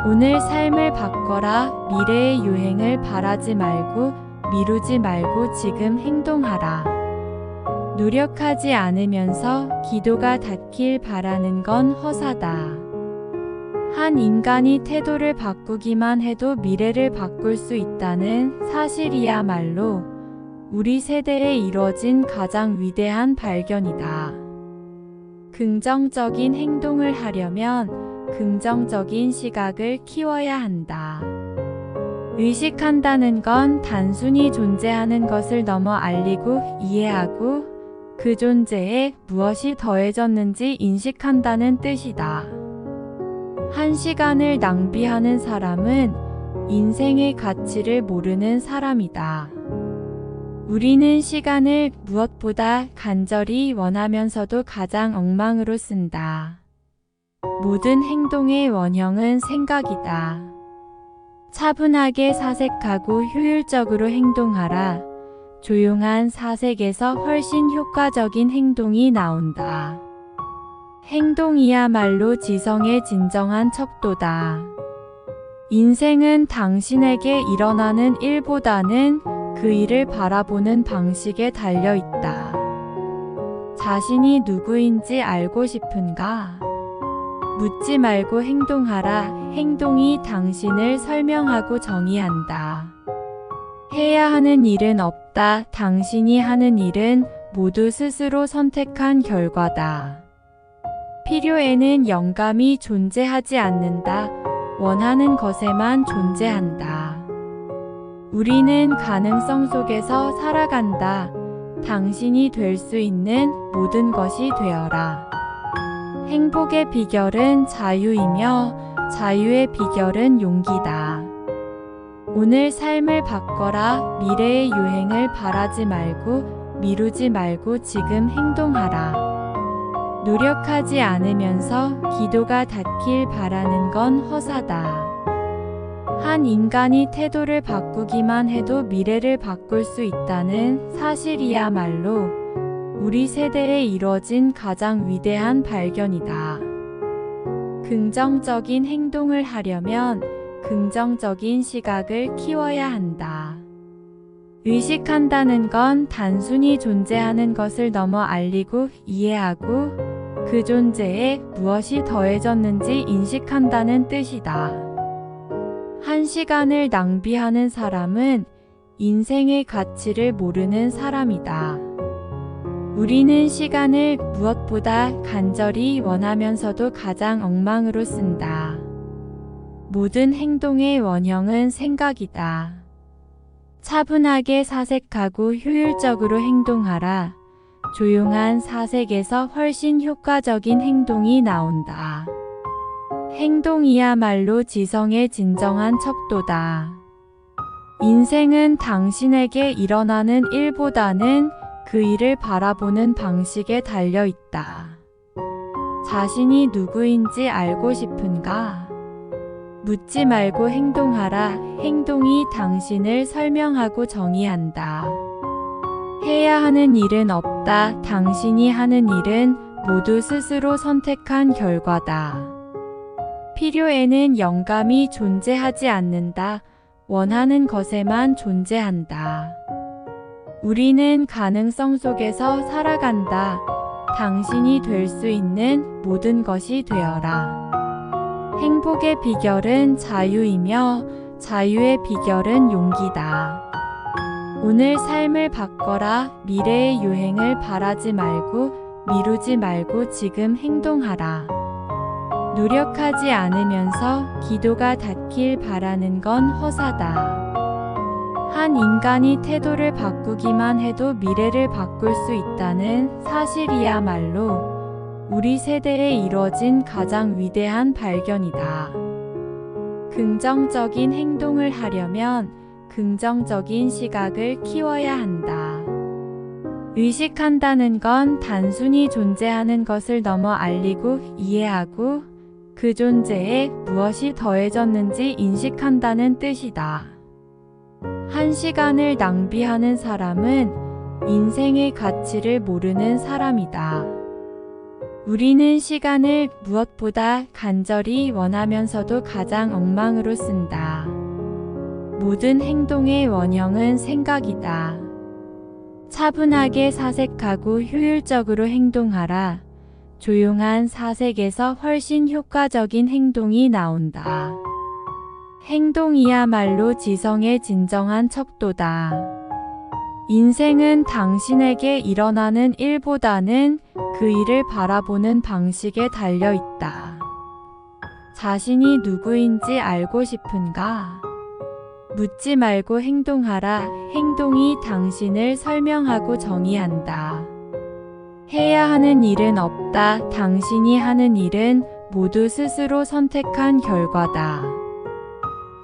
오늘 삶을 바꿔라. 미래의 유행을 바라지 말고 미루지 말고 지금 행동하라. 노력하지 않으면서 기도가 닿길 바라는 건 허사다. 한 인간이 태도를 바꾸기만 해도 미래를 바꿀 수 있다는 사실이야말로 우리 세대에 이뤄진 가장 위대한 발견이다. 긍정적인 행동을 하려면 긍정적인 시각을 키워야 한다. 의식한다는 건 단순히 존재하는 것을 넘어 알리고 이해하고 그 존재에 무엇이 더해졌는지 인식한다는 뜻이다. 한 시간을 낭비하는 사람은 인생의 가치를 모르는 사람이다. 우리는 시간을 무엇보다 간절히 원하면서도 가장 엉망으로 쓴다. 모든 행동의 원형은 생각이다. 차분하게 사색하고 효율적으로 행동하라. 조용한 사색에서 훨씬 효과적인 행동이 나온다. 행동이야말로 지성의 진정한 척도다. 인생은 당신에게 일어나는 일보다는 그 일을 바라보는 방식에 달려 있다. 자신이 누구인지 알고 싶은가? 묻지 말고 행동하라. 행동이 당신을 설명하고 정의한다. 해야 하는 일은 없다. 당신이 하는 일은 모두 스스로 선택한 결과다. 필요에는 영감이 존재하지 않는다. 원하는 것에만 존재한다. 우리는 가능성 속에서 살아간다. 당신이 될 수 있는 모든 것이 되어라. 행복의 비결은 자유이며 자유의 비결은 용기다. 오늘 삶을 바꿔라. 미래의 유행을 바라지 말고 미루지 말고 지금 행동하라. 노력하지 않으면서 기도가 닿길 바라는 건 허사다. 한 인간이 태도를 바꾸기만 해도 미래를 바꿀 수 있다는 사실이야말로 우리 세대에 이뤄진 가장 위대한 발견이다. 긍정적인 행동을 하려면 긍정적인 시각을 키워야 한다. 의식한다는 건 단순히 존재하는 것을 넘어 알리고 이해하고 그 존재에 무엇이 더해졌는지 인식한다는 뜻이다. 한 시간을 낭비하는 사람은 인생의 가치를 모르는 사람이다. 우리는 시간을 무엇보다 간절히 원하면서도 가장 엉망으로 쓴다. 모든 행동의 원형은 생각이다. 차분하게 사색하고 효율적으로 행동하라. 조용한 사색에서 훨씬 효과적인 행동이 나온다. 행동이야말로 지성의 진정한 척도다. 인생은 당신에게 일어나는 일보다는 그 일을 바라보는 방식에 달려 있다. 자신이 누구인지 알고 싶은가? 묻지 말고 행동하라. 행동이 당신을 설명하고 정의한다. 해야 하는 일은 없다. 당신이 하는 일은 모두 스스로 선택한 결과다. 필요에는 영감이 존재하지 않는다. 원하는 것에만 존재한다. 우리는 가능성 속에서 살아간다. 당신이 될 수 있는 모든 것이 되어라. 행복의 비결은 자유이며 자유의 비결은 용기다. 오늘 삶을 바꿔라. 미래의 유행을 바라지 말고 미루지 말고 지금 행동하라. 노력하지 않으면서 기도가 닿길 바라는 건 허사다. 한 인간이 태도를 바꾸기만 해도 미래를 바꿀 수 있다는 사실이야말로 우리 세대에 이뤄진 가장 위대한 발견이다. 긍정적인 행동을 하려면 긍정적인 시각을 키워야 한다. 의식한다는 건 단순히 존재하는 것을 넘어 알리고 이해하고 그 존재에 무엇이 더해졌는지 인식한다는 뜻이다. 한 시간을 낭비하는 사람은 인생의 가치를 모르는 사람이다. 우리는 시간을 무엇보다 간절히 원하면서도 가장 엉망으로 쓴다. 모든 행동의 원형은 생각이다. 차분하게 사색하고 효율적으로 행동하라. 조용한 사색에서 훨씬 효과적인 행동이 나온다. 행동이야말로 지성의 진정한 척도다. 인생은 당신에게 일어나는 일보다는 그 일을 바라보는 방식에 달려 있다. 자신이 누구인지 알고 싶은가? 묻지 말고 행동하라. 행동이 당신을 설명하고 정의한다. 해야 하는 일은 없다. 당신이 하는 일은 모두 스스로 선택한 결과다.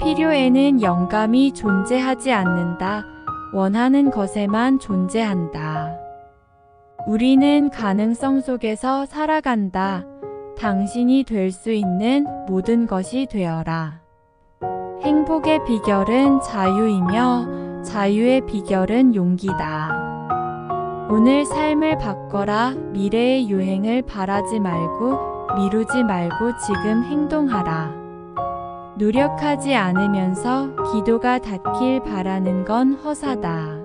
필요에는 영감이 존재하지 않는다. 원하는 것에만 존재한다. 우리는 가능성 속에서 살아간다. 당신이 될 수 있는 모든 것이 되어라. 행복의 비결은 자유이며 자유의 비결은 용기다. 오늘 삶을 바꿔라. 미래의 유행을 바라지 말고 미루지 말고 지금 행동하라. 노력하지 않으면서 기도가 닿길 바라는 건 허사다.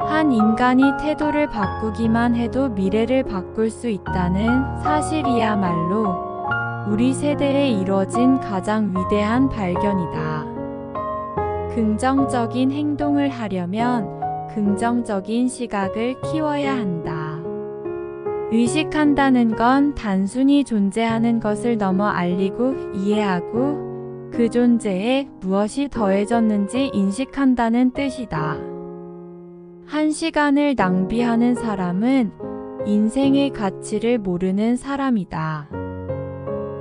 한 인간이 태도를 바꾸기만 해도 미래를 바꿀 수 있다는 사실이야말로 우리 세대에 이뤄진 가장 위대한 발견이다. 긍정적인 행동을 하려면 긍정적인 시각을 키워야 한다. 의식한다는 건 단순히 존재하는 것을 넘어 알리고 이해하고 그 존재에 무엇이 더해졌는지 인식한다는 뜻이다. 한 시간을 낭비하는 사람은 인생의 가치를 모르는 사람이다.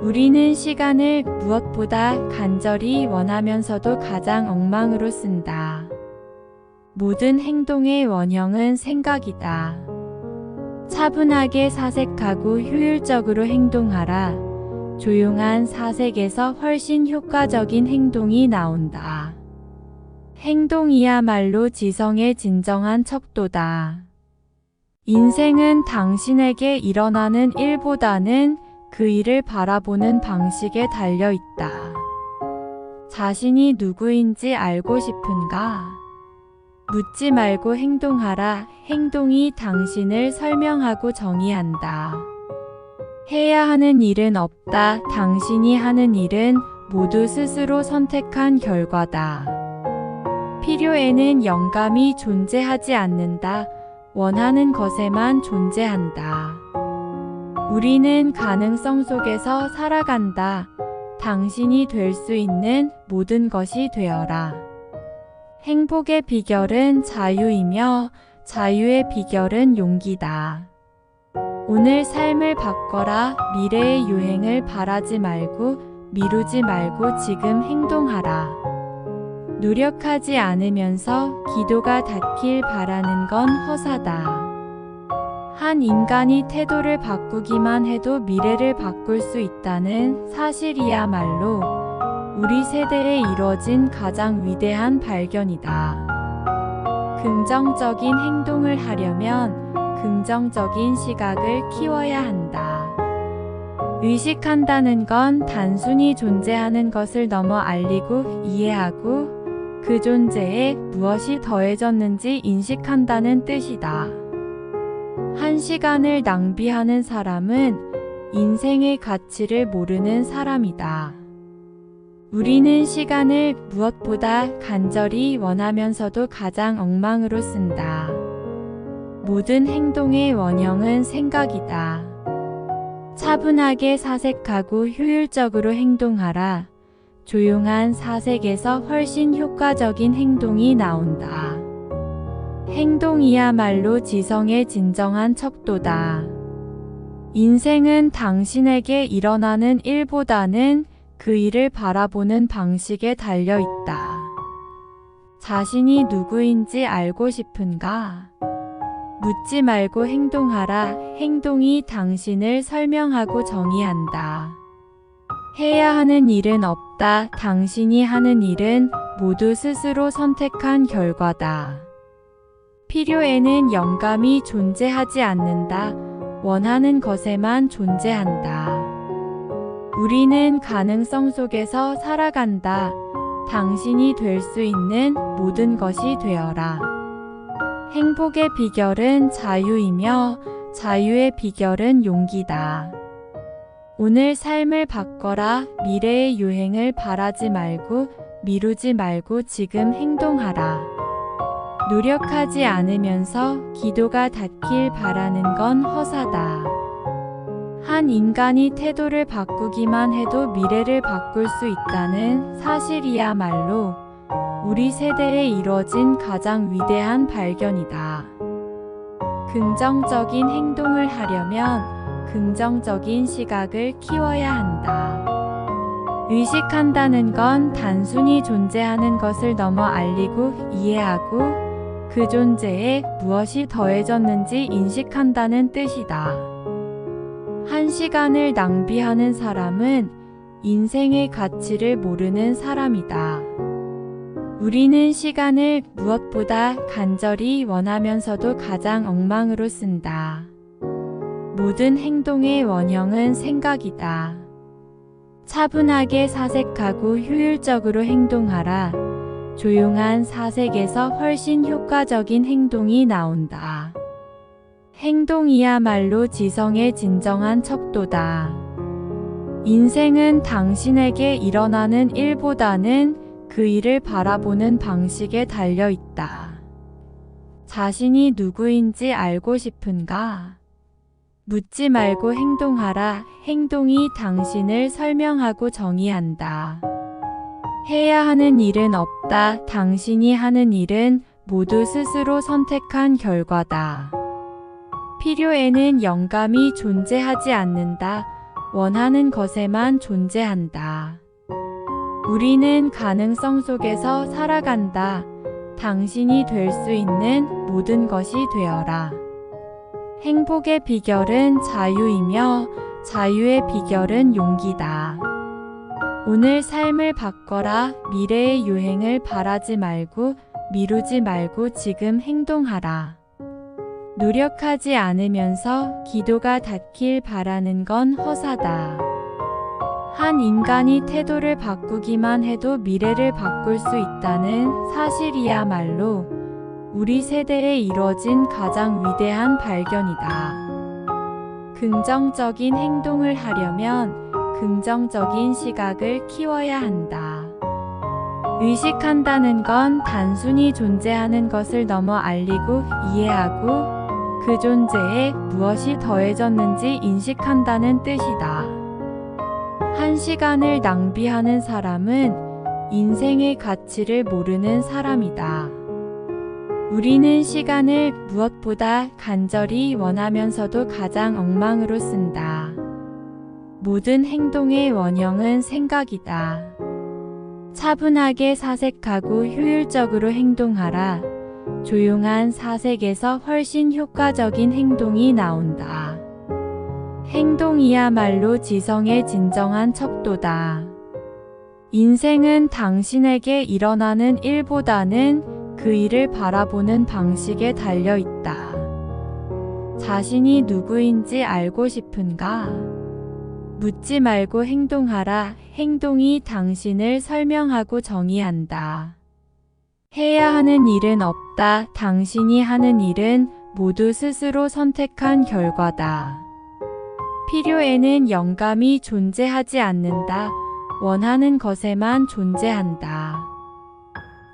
우리는 시간을 무엇보다 간절히 원하면서도 가장 엉망으로 쓴다. 모든 행동의 원형은 생각이다. 차분하게 사색하고 효율적으로 행동하라. 조용한 사색에서 훨씬 효과적인 행동이 나온다. 행동이야말로 지성의 진정한 척도다. 인생은 당신에게 일어나는 일보다는 그 일을 바라보는 방식에 달려 있다. 자신이 누구인지 알고 싶은가? 묻지 말고 행동하라. 행동이 당신을 설명하고 정의한다. 해야 하는 일은 없다. 당신이 하는 일은 모두 스스로 선택한 결과다. 필요에는 영감이 존재하지 않는다. 원하는 것에만 존재한다. 우리는 가능성 속에서 살아간다. 당신이 될 수 있는 모든 것이 되어라. 행복의 비결은 자유이며 자유의 비결은 용기다. 오늘 삶을 바꿔라. 미래의 유행을 바라지 말고 미루지 말고 지금 행동하라. 노력하지 않으면서 기도가 닿길 바라는 건 허사다. 한 인간이 태도를 바꾸기만 해도 미래를 바꿀 수 있다는 사실이야말로 우리 세대에 이뤄진 가장 위대한 발견이다. 긍정적인 행동을 하려면 긍정적인 시각을 키워야 한다. 의식한다는 건 단순히 존재하는 것을 넘어 알리고 이해하고 그 존재에 무엇이 더해졌는지 인식한다는 뜻이다. 한 시간을 낭비하는 사람은 인생의 가치를 모르는 사람이다. 우리는 시간을 무엇보다 간절히 원하면서도 가장 엉망으로 쓴다. 모든 행동의 원형은 생각이다. 차분하게 사색하고 효율적으로 행동하라. 조용한 사색에서 훨씬 효과적인 행동이 나온다. 행동이야말로 지성의 진정한 척도다. 인생은 당신에게 일어나는 일보다는 그 일을 바라보는 방식에 달려 있다. 자신이 누구인지 알고 싶은가? 묻지 말고 행동하라. 행동이 당신을 설명하고 정의한다. 해야 하는 일은 없다. 당신이 하는 일은 모두 스스로 선택한 결과다. 필요에는 영감이 존재하지 않는다. 원하는 것에만 존재한다. 우리는 가능성 속에서 살아간다. 당신이 될 수 있는 모든 것이 되어라. 행복의 비결은 자유이며 자유의 비결은 용기다. 오늘 삶을 바꿔라. 미래의 유행을 바라지 말고 미루지 말고 지금 행동하라. 노력하지 않으면서 기도가 닿길 바라는 건 허사다. 한 인간이 태도를 바꾸기만 해도 미래를 바꿀 수 있다는 사실이야말로 우리 세대에 이뤄진 가장 위대한 발견이다. 긍정적인 행동을 하려면 긍정적인 시각을 키워야 한다. 의식한다는 건 단순히 존재하는 것을 넘어 알리고 이해하고 그 존재에 무엇이 더해졌는지 인식한다는 뜻이다. 한 시간을 낭비하는 사람은 인생의 가치를 모르는 사람이다. 우리는 시간을 무엇보다 간절히 원하면서도 가장 엉망으로 쓴다. 모든 행동의 원형은 생각이다. 차분하게 사색하고 효율적으로 행동하라. 조용한 사색에서 훨씬 효과적인 행동이 나온다. 행동이야말로 지성의 진정한 척도다. 인생은 당신에게 일어나는 일보다는 그 일을 바라보는 방식에 달려 있다. 자신이 누구인지 알고 싶은가? 묻지 말고 행동하라. 행동이 당신을 설명하고 정의한다. 해야 하는 일은 없다. 당신이 하는 일은 모두 스스로 선택한 결과다. 필요에는 영감이 존재하지 않는다. 원하는 것에만 존재한다. 우리는 가능성 속에서 살아간다. 당신이 될 수 있는 모든 것이 되어라. 행복의 비결은 자유이며 자유의 비결은 용기다. 오늘 삶을 바꿔라. 미래의 유행을 바라지 말고 미루지 말고 지금 행동하라. 노력하지 않으면서 기도가 닿길 바라는 건 허사다. 한 인간이 태도를 바꾸기만 해도 미래를 바꿀 수 있다는 사실이야말로 우리 세대에 이뤄진 가장 위대한 발견이다. 긍정적인 행동을 하려면 긍정적인 시각을 키워야 한다. 의식한다는 건 단순히 존재하는 것을 넘어 알리고 이해하고 그 존재에 무엇이 더해졌는지 인식한다는 뜻이다. 한 시간을 낭비하는 사람은 인생의 가치를 모르는 사람이다. 우리는 시간을 무엇보다 간절히 원하면서도 가장 엉망으로 쓴다. 모든 행동의 원형은 생각이다. 차분하게 사색하고 효율적으로 행동하라. 조용한 사색에서 훨씬 효과적인 행동이 나온다. 행동이야말로 지성의 진정한 척도다. 인생은 당신에게 일어나는 일보다는 그 일을 바라보는 방식에 달려 있다. 자신이 누구인지 알고 싶은가? 묻지 말고 행동하라. 행동이 당신을 설명하고 정의한다. 해야 하는 일은 없다. 당신이 하는 일은 모두 스스로 선택한 결과다. 필요에는 영감이 존재하지 않는다. 원하는 것에만 존재한다.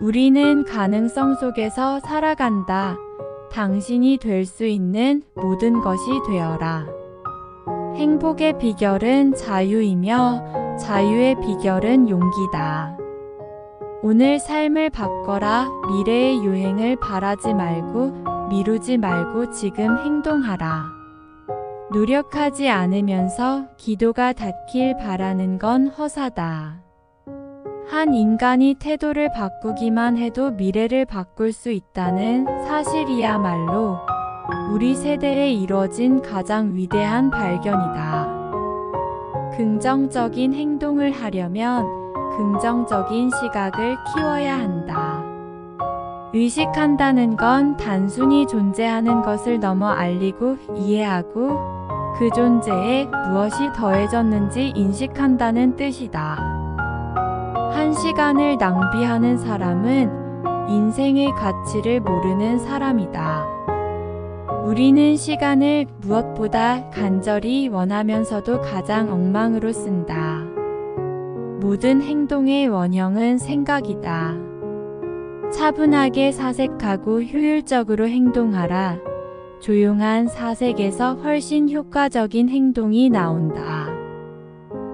우리는 가능성 속에서 살아간다. 당신이 될 수 있는 모든 것이 되어라. 행복의 비결은 자유이며 자유의 비결은 용기다. 오늘 삶을 바꿔라. 미래의 유행을 바라지 말고 미루지 말고 지금 행동하라. 노력하지 않으면서 기도가 닿길 바라는 건 허사다. 한 인간이 태도를 바꾸기만 해도 미래를 바꿀 수 있다는 사실이야말로 우리 세대에 이뤄진 가장 위대한 발견이다. 긍정적인 행동을 하려면 긍정적인 시각을 키워야 한다. 의식한다는 건 단순히 존재하는 것을 넘어 알리고 이해하고 그 존재에 무엇이 더해졌는지 인식한다는 뜻이다. 한 시간을 낭비하는 사람은 인생의 가치를 모르는 사람이다. 우리는 시간을 무엇보다 간절히 원하면서도 가장 엉망으로 쓴다. 모든 행동의 원형은 생각이다. 차분하게 사색하고 효율적으로 행동하라. 조용한 사색에서 훨씬 효과적인 행동이 나온다.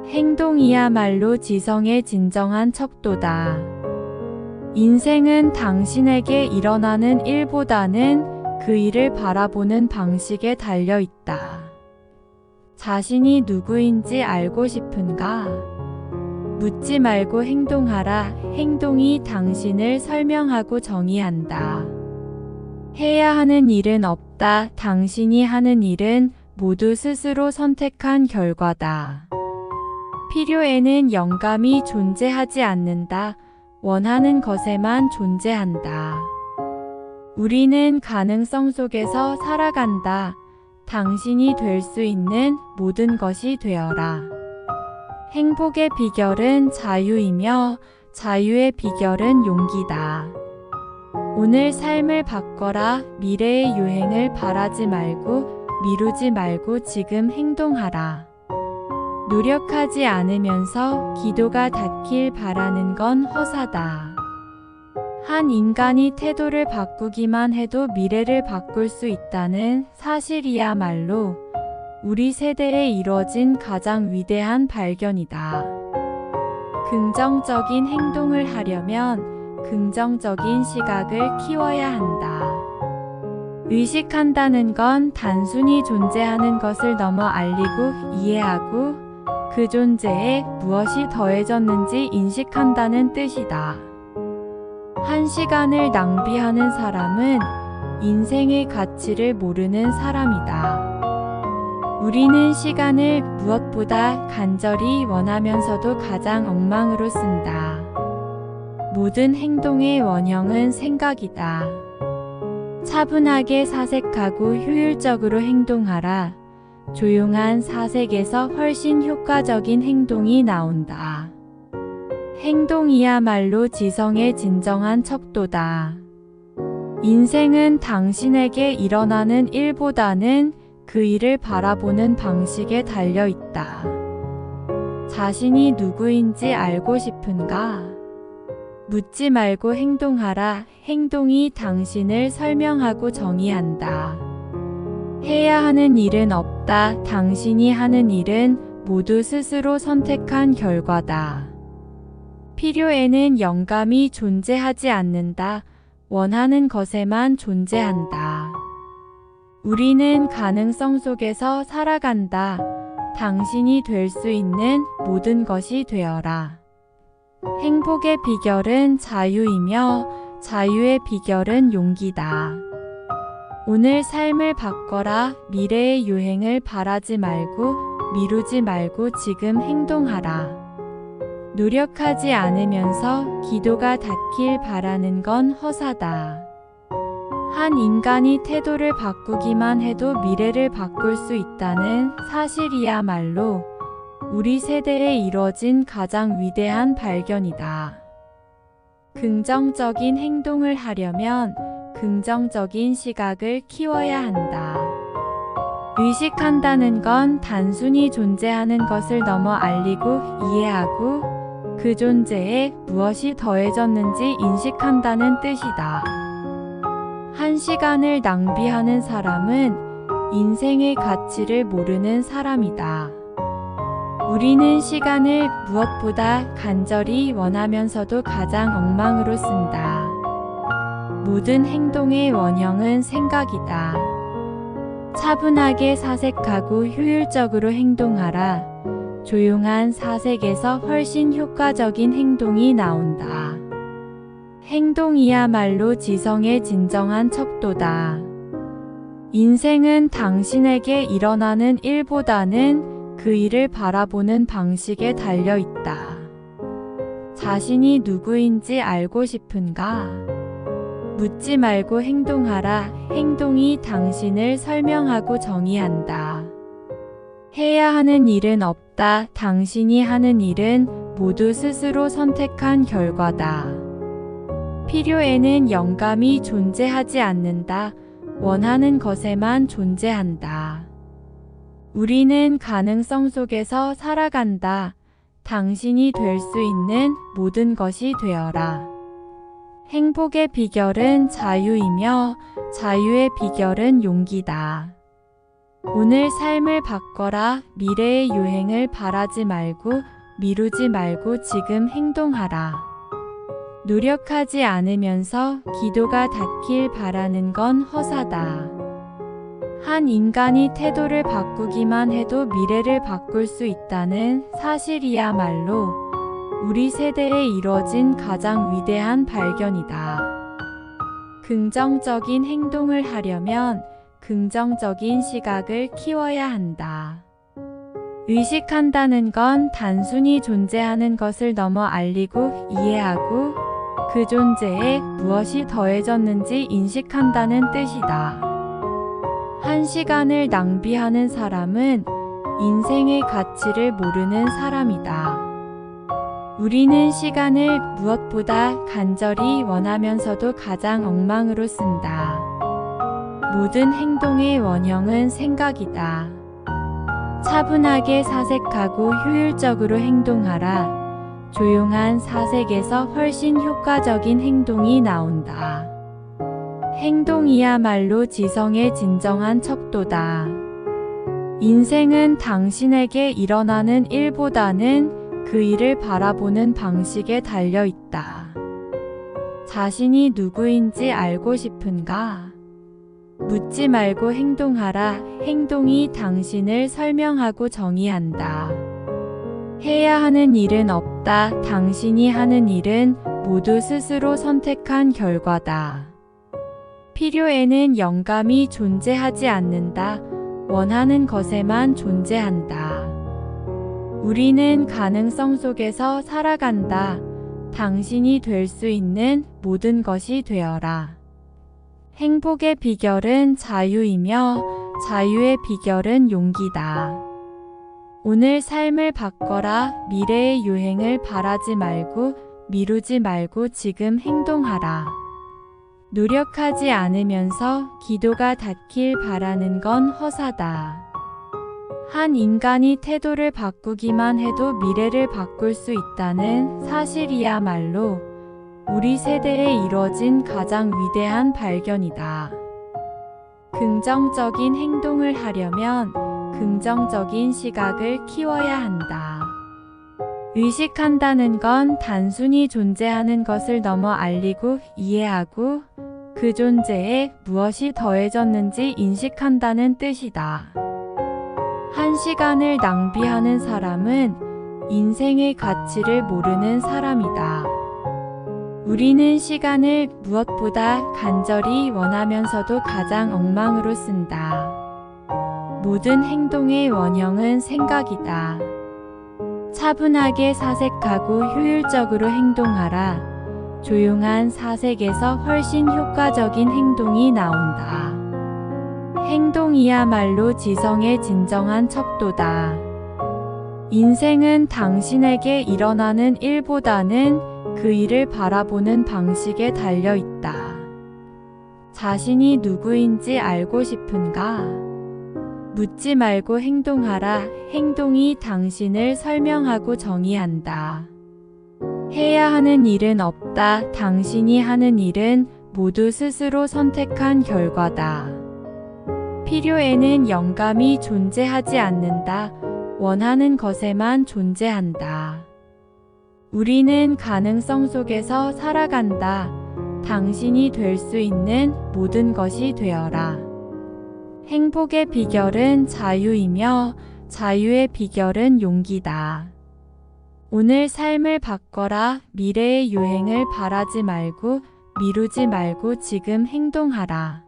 행동이야말로 지성의 진정한 척도다. 인생은 당신에게 일어나는 일보다는 그 일을 바라보는 방식에 달려 있다. 자신이 누구인지 알고 싶은가? 묻지 말고 행동하라. 행동이 당신을 설명하고 정의한다. 해야 하는 일은 없다. 당신이 하는 일은 모두 스스로 선택한 결과다. 필요에는 영감이 존재하지 않는다. 원하는 것에만 존재한다. 우리는 가능성 속에서 살아간다. 당신이 될 수 있는 모든 것이 되어라. 행복의 비결은 자유이며 자유의 비결은 용기다. 오늘 삶을 바꿔라. 미래의 유행을 바라지 말고 미루지 말고 지금 행동하라. 노력하지 않으면서 기도가 닿길 바라는 건 허사다. 한 인간이 태도를 바꾸기만 해도 미래를 바꿀 수 있다는 사실이야말로 우리 세대에 이뤄진 가장 위대한 발견이다. 긍정적인 행동을 하려면 긍정적인 시각을 키워야 한다. 의식한다는 건 단순히 존재하는 것을 넘어 알리고 이해하고 그 존재에 무엇이 더해졌는지 인식한다는 뜻이다. 한 시간을 낭비하는 사람은 인생의 가치를 모르는 사람이다. 우리는 시간을 무엇보다 간절히 원하면서도 가장 엉망으로 쓴다. 모든 행동의 원형은 생각이다. 차분하게 사색하고 효율적으로 행동하라. 조용한 사색에서 훨씬 효과적인 행동이 나온다. 행동이야말로 지성의 진정한 척도다. 인생은 당신에게 일어나는 일보다는 그 일을 바라보는 방식에 달려 있다. 자신이 누구인지 알고 싶은가? 묻지 말고 행동하라. 행동이 당신을 설명하고 정의한다. 해야 하는 일은 없다. 당신이 하는 일은 모두 스스로 선택한 결과다. 필요에는 영감이 존재하지 않는다. 원하는 것에만 존재한다. 우리는 가능성 속에서 살아간다. 당신이 될 수 있는 모든 것이 되어라. 행복의 비결은 자유이며 자유의 비결은 용기다. 오늘 삶을 바꿔라. 미래의 유행을 바라지 말고 미루지 말고 지금 행동하라. 노력하지 않으면서 기도가 닿길 바라는 건 허사다. 한 인간이 태도를 바꾸기만 해도 미래를 바꿀 수 있다는 사실이야말로 우리 세대에 이뤄진 가장 위대한 발견이다. 긍정적인 행동을 하려면 긍정적인 시각을 키워야 한다. 의식한다는 건 단순히 존재하는 것을 넘어 알리고 이해하고 그 존재에 무엇이 더해졌는지 인식한다는 뜻이다. 한 시간을 낭비하는 사람은 인생의 가치를 모르는 사람이다. 우리는 시간을 무엇보다 간절히 원하면서도 가장 엉망으로 쓴다. 모든 행동의 원형은 생각이다. 차분하게 사색하고 효율적으로 행동하라. 조용한 사색에서 훨씬 효과적인 행동이 나온다. 행동이야말로 지성의 진정한 척도다. 인생은 당신에게 일어나는 일보다는 그 일을 바라보는 방식에 달려 있다. 자신이 누구인지 알고 싶은가? 묻지 말고 행동하라. 행동이 당신을 설명하고 정의한다. 해야 하는 일은 없다. 당신이 하는 일은 모두 스스로 선택한 결과다. 필요에는 영감이 존재하지 않는다. 원하는 것에만 존재한다. 우리는 가능성 속에서 살아간다. 당신이 될 수 있는 모든 것이 되어라. 행복의 비결은 자유이며 자유의 비결은 용기다. 오늘 삶을 바꿔라. 미래의 유행을 바라지 말고 미루지 말고 지금 행동하라. 노력하지 않으면서 기도가 닿길 바라는 건 허사다. 한 인간이 태도를 바꾸기만 해도 미래를 바꿀 수 있다는 사실이야말로 우리 세대에 이뤄진 가장 위대한 발견이다. 긍정적인 행동을 하려면 긍정적인 시각을 키워야 한다. 의식한다는 건 단순히 존재하는 것을 넘어 알리고 이해하고 그 존재에 무엇이 더해졌는지 인식한다는 뜻이다. 한 시간을 낭비하는 사람은 인생의 가치를 모르는 사람이다. 우리는 시간을 무엇보다 간절히 원하면서도 가장 엉망으로 쓴다. 모든 행동의 원형은 생각이다. 차분하게 사색하고 효율적으로 행동하라. 조용한 사색에서 훨씬 효과적인 행동이 나온다. 행동이야말로 지성의 진정한 척도다. 인생은 당신에게 일어나는 일보다는 그 일을 바라보는 방식에 달려 있다. 자신이 누구인지 알고 싶은가? 묻지 말고 행동하라. 행동이 당신을 설명하고 정의한다. 해야 하는 일은 없다. 당신이 하는 일은 모두 스스로 선택한 결과다. 필요에는 영감이 존재하지 않는다. 원하는 것에만 존재한다. 우리는 가능성 속에서 살아간다. 당신이 될 수 있는 모든 것이 되어라. 행복의 비결은 자유이며 자유의 비결은 용기다. 오늘 삶을 바꿔라. 미래의 유행을 바라지 말고 미루지 말고 지금 행동하라. 노력하지 않으면서 기도가 닿길 바라는 건 허사다. 한 인간이 태도를 바꾸기만 해도 미래를 바꿀 수 있다는 사실이야말로 우리 세대에 이뤄진 가장 위대한 발견이다. 긍정적인 행동을 하려면 긍정적인 시각을 키워야 한다. 의식한다는 건 단순히 존재하는 것을 넘어 알리고 이해하고 그 존재에 무엇이 더해졌는지 인식한다는 뜻이다. 한 시간을 낭비하는 사람은 인생의 가치를 모르는 사람이다. 우리는 시간을 무엇보다 간절히 원하면서도 가장 엉망으로 쓴다. 모든 행동의 원형은 생각이다. 차분하게 사색하고 효율적으로 행동하라. 조용한 사색에서 훨씬 효과적인 행동이 나온다. 행동이야말로 지성의 진정한 척도다. 인생은 당신에게 일어나는 일보다는 그 일을 바라보는 방식에 달려 있다. 자신이 누구인지 알고 싶은가? 묻지 말고 행동하라. 행동이 당신을 설명하고 정의한다. 해야 하는 일은 없다. 당신이 하는 일은 모두 스스로 선택한 결과다. 필요에는 영감이 존재하지 않는다. 원하는 것에만 존재한다. 우리는 가능성 속에서 살아간다. 당신이 될 수 있는 모든 것이 되어라. 행복의 비결은 자유이며 자유의 비결은 용기다. 오늘 삶을 바꿔라. 미래의 유행을 바라지 말고 미루지 말고 지금 행동하라.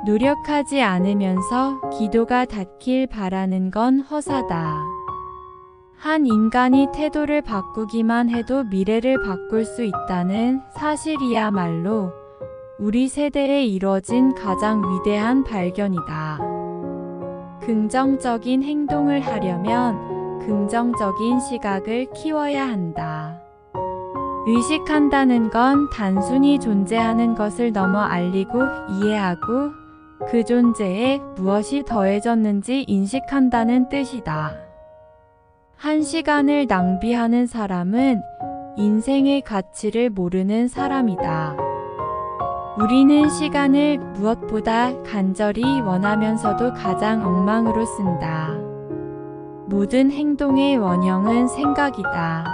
노력하지 않으면서 기도가 닿길 바라는 건 허사다. 한 인간이 태도를 바꾸기만 해도 미래를 바꿀 수 있다는 사실이야말로 우리 세대에 이뤄진 가장 위대한 발견이다. 긍정적인 행동을 하려면 긍정적인 시각을 키워야 한다. 의식한다는 건 단순히 존재하는 것을 넘어 알리고 이해하고 그 존재에 무엇이 더해졌는지 인식한다는 뜻이다. 한 시간을 낭비하는 사람은 인생의 가치를 모르는 사람이다. 우리는 시간을 무엇보다 간절히 원하면서도 가장 엉망으로 쓴다. 모든 행동의 원형은 생각이다.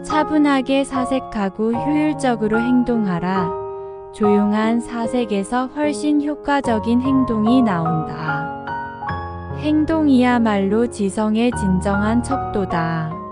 차분하게 사색하고 효율적으로 행동하라. 조용한 사색에서 훨씬 효과적인 행동이 나온다. 행동이야말로 지성의 진정한 척도다.